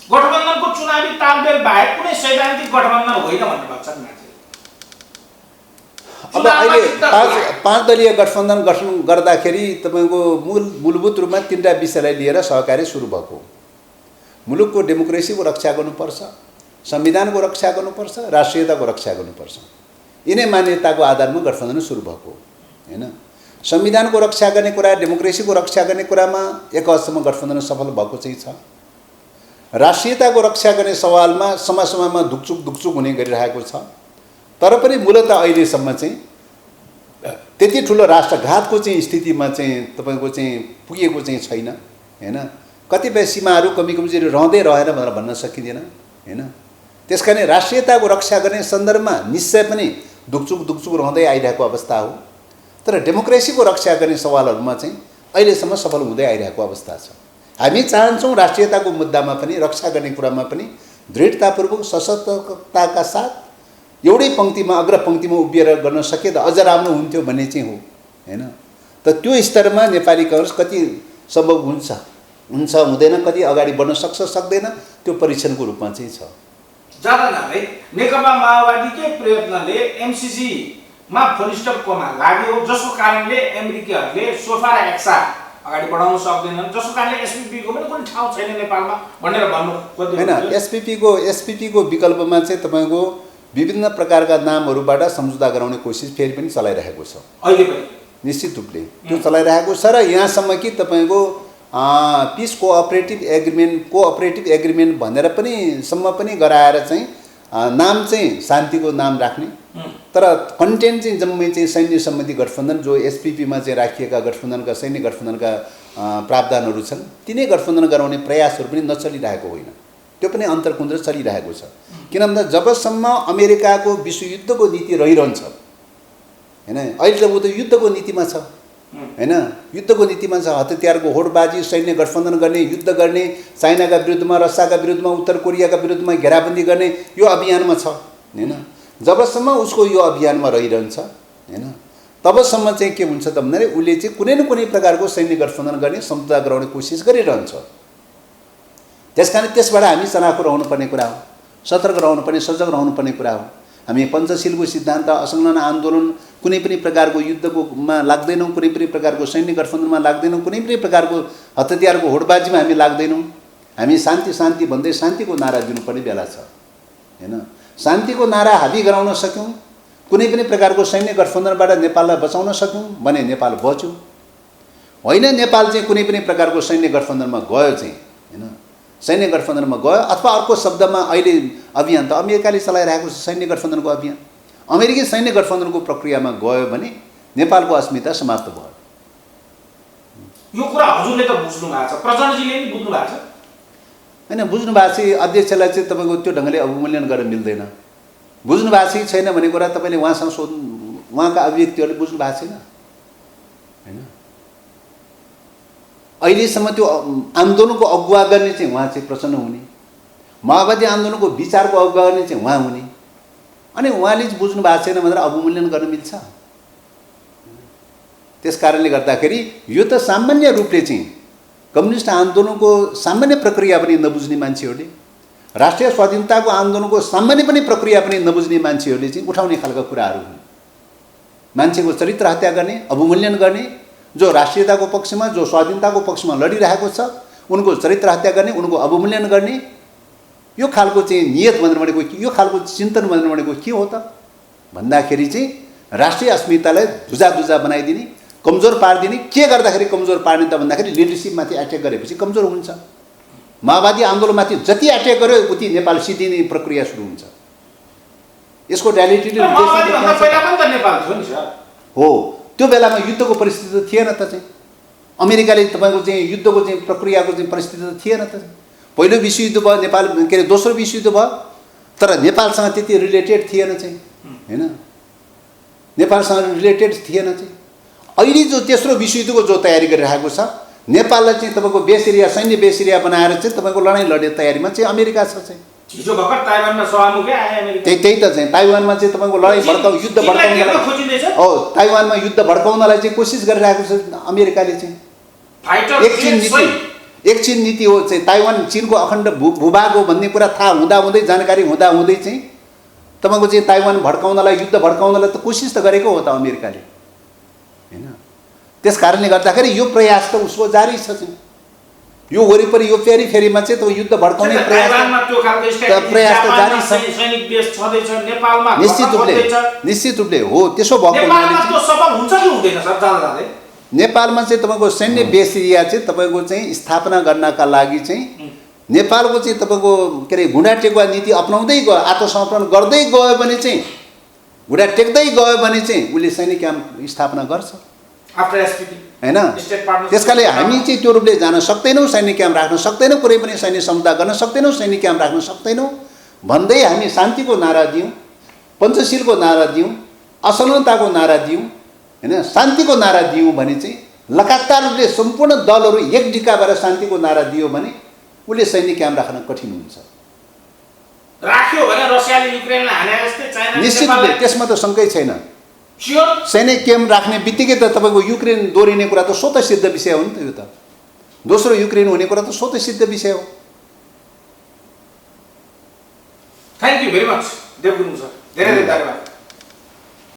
गठबन्धनको चुनावी तालमेल बाहेक कुनै सैद्धान्तिक गठबन्धन होइन भन्ने भएको छ नि। अब अहिले 5 दलीय गठबन्धन गठन गर्दाखेरि तपाईँको मूलभूत रूपमा 3टा विषयलाई लिएर सहकार्य सुरु भएको। मुलुकको डेमोक्रेसीको रक्षा गर्नुपर्छ, संविधानको रक्षा गर्नुपर्छ, राष्ट्रियताको रक्षा गर्नुपर्छ। यिनै मान्यताको आधारमा गठबन्धन सुरु भएको हैन। संविधानको रक्षा गर्ने कुरा, डेमोक्रेसीको रक्षा गर्ने कुरामा एक हदसम्म गठबन्धन सफल भएको चाहिँ छ। राष्ट्रियताको रक्षा गर्ने सवालमा समयमा दुकचुक हुने गरिरहेको छ। तर पनि मूलतः अहिलेसम्म चाहिँ त्यति ठुलो राष्ट्रघातको चाहिँ स्थितिमा चाहिँ तपाईँको चाहिँ पुगेको चाहिँ छैन हैन। कतिपय सीमाहरू कमजोरी रहँदै रहेन भनेर भन्न सकिँदैन हैन। त्यसकारण राष्ट्रियताको रक्षा गर्ने सन्दर्भमा निश्चय पनि दुकचुक रहँदै आइरहेको अवस्था हो। तर डेमोक्रेसीको रक्षा गर्ने सवालहरूमा चाहिँ अहिलेसम्म सफल हुँदै आइरहेको अवस्था छ। हामी चाहन्छौँ राष्ट्रियताको मुद्दामा पनि रक्षा गर्ने कुरामा पनि दृढतापूर्वक सशक्तताका साथ एउटै पङ्क्तिमा अग्रपङ्क्तिमा उभिएर गर्न सके त अझ राम्रो हुन्थ्यो भन्ने चाहिँ हो हैन। त त्यो स्तरमा नेपाली कांग्रेस कति सम्भव हुन्छ हुँदैन, कति अगाडि बढ्न सक्छ सक्दैन, त्यो परीक्षणको रूपमा चाहिँ छ। ज्यादा नभए नेकपा माओवादीकै प्रयत्नले एमसीसी मा फुलस्टपकोमा लाग्यो, जसको कारणले अमेरिकीहरूले सोफा र एक्सा अगाडि बढाउन सक्दैनन्, जसको कारणले एसपीपी को पनि कुनै ठाउँ छैन नेपालमा भनेर भन्नु खोज्दै हैन। एसपीपी को विकल्पमा चाहिँ तपाईको विभिन्न प्रकारका नामहरूबाट सम्झौता गराउने कोसिस फेरि पनि चलाइरहेको छ अहिले पनि निश्चित रूपले त्यो चलाइरहेको छ। र यहाँसम्म कि तपाईको पीस कोअपरेटिभ एग्रिमेन्ट भनेर पनि सम्म पनि गराएर चाहिँ नाम चाहिँ शान्तिको नाम राख्ने, तर कन्टेन्ट चाहिँ जम्मै चाहिँ सैन्य सम्बन्धी गठबन्धन जो एसपीपीमा चाहिँ राखिएका गठबन्धनका सैन्य गठबन्धनका प्रावधानहरू छन् तिनै गठबन्धन गराउने प्रयासहरू पनि नचलिरहेको होइन, त्यो पनि अन्तर्कुन्द्र चलिरहेको छ। किनभने जबसम्म अमेरिकाको विश्वयुद्धको नीति रहिरहन्छ हैन, अहिले त ऊ त युद्धको नीतिमा छ हैन, युद्धको नीतिमा छ। हतियारको होडबाजी, सैन्य गठबन्धन गर्ने, युद्ध गर्ने, चाइनाका विरुद्धमा, रसियाका विरुद्धमा, उत्तर कोरियाका विरुद्धमा घेराबन्दी गर्ने यो अभियानमा छ हैन। जबसम्म उसको यो अभियानमा रहिरहन्छ हैन तबसम्म चाहिँ के हुन्छ त भन्दाखेरि उसले चाहिँ कुनै न कुनै प्रकारको सैन्य गठबन्धन गर्ने, सम्झौता गराउने कोसिस गरिरहन्छ। त्यसकारण त्यसबाट हामी चनाखो रहनुपर्ने कुरा हो, सतर्क रहनुपर्ने, सजग रहनुपर्ने कुरा हो। हामी पञ्चशीलको सिद्धान्त, असंलग्न आन्दोलन, कुनै पनि प्रकारको युद्धकोमा लाग्दैनौँ, कुनै पनि प्रकारको सैन्य गठबन्धनमा लाग्दैनौँ, कुनै पनि प्रकारको हतियारको होडबाजीमा हामी लाग्दैनौँ। हामी शान्ति भन्दै शान्तिको नारा दिनुपर्ने बेला छ हैन। शान्तिको नारा हाबी गराउन सक्यौँ, कुनै पनि प्रकारको सैन्य गठबन्धनबाट नेपाललाई बचाउन सक्यौँ भने नेपाल बच्यो। होइन नेपाल चाहिँ कुनै पनि प्रकारको सैन्य गठबन्धनमा गयो चाहिँ हैन, सैन्य गठबन्धनमा गयो अथवा अर्को शब्दमा अहिले अभियान त अमेरिकाले चलाइरहेको छ सैन्य गठबन्धनको अभियान, अमेरिकी सैन्य गठबन्धनको प्रक्रियामा गयो भने नेपालको अस्मिता समाप्त भयो। यो कुरा हजुरले त बुझ्नु भएको छ, प्रचण्डजीले पनि बुझ्नु भएको छ। होइन बुझ्नुभएको अध्यक्षलाई चाहिँ तपाईँको त्यो ढङ्गले अवमूल्यन गर्न मिल्दैन। बुझ्नुभएको छैन भन्ने कुरा तपाईँले उहाँसँग सोध्नु, उहाँका अभिव्यक्तिहरूले बुझ्नु भएको छैन होइन। अहिलेसम्म त्यो आन्दोलनको अगुवा गर्ने चाहिँ उहाँ चाहिँ प्रसन्न हुने, माओवादी आन्दोलनको विचारको अगुवा गर्ने चाहिँ उहाँ हुने, अनि उहाँले चाहिँ बुझ्नु भएको छैन भनेर अवमूल्यन गर्न मिल्छ? त्यस कारणले गर्दाखेरि यो त सामान्य रूपले चाहिँ कम्युनिस्ट आन्दोलनको सामान्य प्रक्रिया पनि नबुझ्ने मान्छेहरूले, राष्ट्रिय स्वाधीनताको आन्दोलनको सामान्य पनि प्रक्रिया पनि नबुझ्ने मान्छेहरूले चाहिँ उठाउने खालका कुराहरू हुन्। मान्छेको चरित्र हत्या गर्ने, अवमूल्यन गर्ने, जो राष्ट्रियताको पक्षमा, जो स्वाधीनताको पक्षमा लडिरहेको छ उनको चरित्र हत्या गर्ने, उनको अवमूल्यन गर्ने, यो खालको चाहिँ नियत भनेर भनेको, यो खालको चिन्तन भनेर भनेको के हो त भन्दाखेरि चाहिँ राष्ट्रिय अस्मितालाई धुजा बनाइदिने, कमजोर पारिदिने। के गर्दाखेरि कमजोर पार्ने त भन्दाखेरि लिडरसिपमाथि एट्याक गरेपछि कमजोर हुन्छ। माओवादी आन्दोलनमाथि जति एट्याक गर्यो उति नेपाल सिद्धिने प्रक्रिया सुरु हुन्छ। यसको रियालिटी हो। त्यो बेलामा युद्धको परिस्थिति त थिएन त चाहिँ, अमेरिकाले तपाईँको चाहिँ युद्धको चाहिँ प्रक्रियाको चाहिँ परिस्थिति त थिएन त। पहिलो विश्वयुद्ध भयो, नेपाल के अरे दोस्रो विश्वयुद्ध भयो, तर नेपालसँग त्यति रिलेटेड थिएन चाहिँ होइन, नेपालसँग रिलेटेड थिएन चाहिँ। अहिले जो तेस्रो विश्वयुद्धको जो तयारी गरिरहेको छ, नेपाललाई चाहिँ तपाईँको बेस एरिया, सैन्य बेस एरिया बनाएर चाहिँ तपाईँको लडाइँ लड्ने तयारीमा चाहिँ अमेरिका छ चाहिँ। त्यही त चाहिँ ताइवानमा चाहिँ तपाईँको लडाइँ भड्काउ, युद्ध भड्काउनलाई हो, ताइवानमा युद्ध भड्काउनलाई चाहिँ कोसिस गरिरहेको छ अमेरिकाले चाहिँ। एकछिन नीति हो चाहिँ, ताइवान चिनको अखण्ड भूभाग हो भन्ने कुरा थाहा हुँदाहुँदै, जानकारी हुँदाहुँदै चाहिँ तपाईँको चाहिँ ताइवान भड्काउनलाई, युद्ध भड्काउनलाई त कोसिस त गरेको हो त अमेरिकाले होइन। त्यस कारणले गर्दाखेरि यो प्रयास त उसको जारी छ चाहिँ। यो वरिपरि यो फेरीमा चाहिँ त युद्ध भड्काउने प्रयास त जारी छ निश्चित रूपले हो। त्यसो भएको नेपालमा चाहिँ तपाईँको सैन्य बेस एरिया चाहिँ तपाईँको चाहिँ स्थापना गर्नका लागि चाहिँ नेपालको चाहिँ तपाईँको के अरे घुँडा टेकुवा नीति अपनाउँदै गयो, आत्मसमर्पण गर्दै गयो भने चाहिँ, घुँडा टेक्दै गयो भने चाहिँ उसले सैनिक क्याम्प स्थापना गर्छ होइन। त्यसकाले हामी चाहिँ त्यो रूपले जान सक्दैनौँ, सैनिक क्याम्प राख्न सक्दैनौँ, कुनै पनि सैन्य समुदाय गर्न सक्दैनौँ, सैनिक क्याम्प राख्न सक्दैनौँ भन्दै हामी शान्तिको नारा दियौँ, पञ्चशीलको नारा दियौँ, असमानताको नारा दियौँ होइन, शान्तिको नारा दियौँ भने चाहिँ लगातार रूपले सम्पूर्ण दलहरू एक ढिक्का भएर शान्तिको नारा दियो भने उसले सैनिक क्याम्प राख्न कठिन हुन्छ। निश्चित रूपले त्यसमा त शङ्कै छैन। सैनिक क्याम्प राख्ने बित्तिकै त तपाईँको युक्रेन दोहोरिने कुरा त स्वतः सिद्ध विषय हो नि त। यो त दोस्रो युक्रेन हुने कुरा त स्वतः सिद्ध विषय हो। Thank you very much Devguru sir, धेरै धेरै धन्यवाद।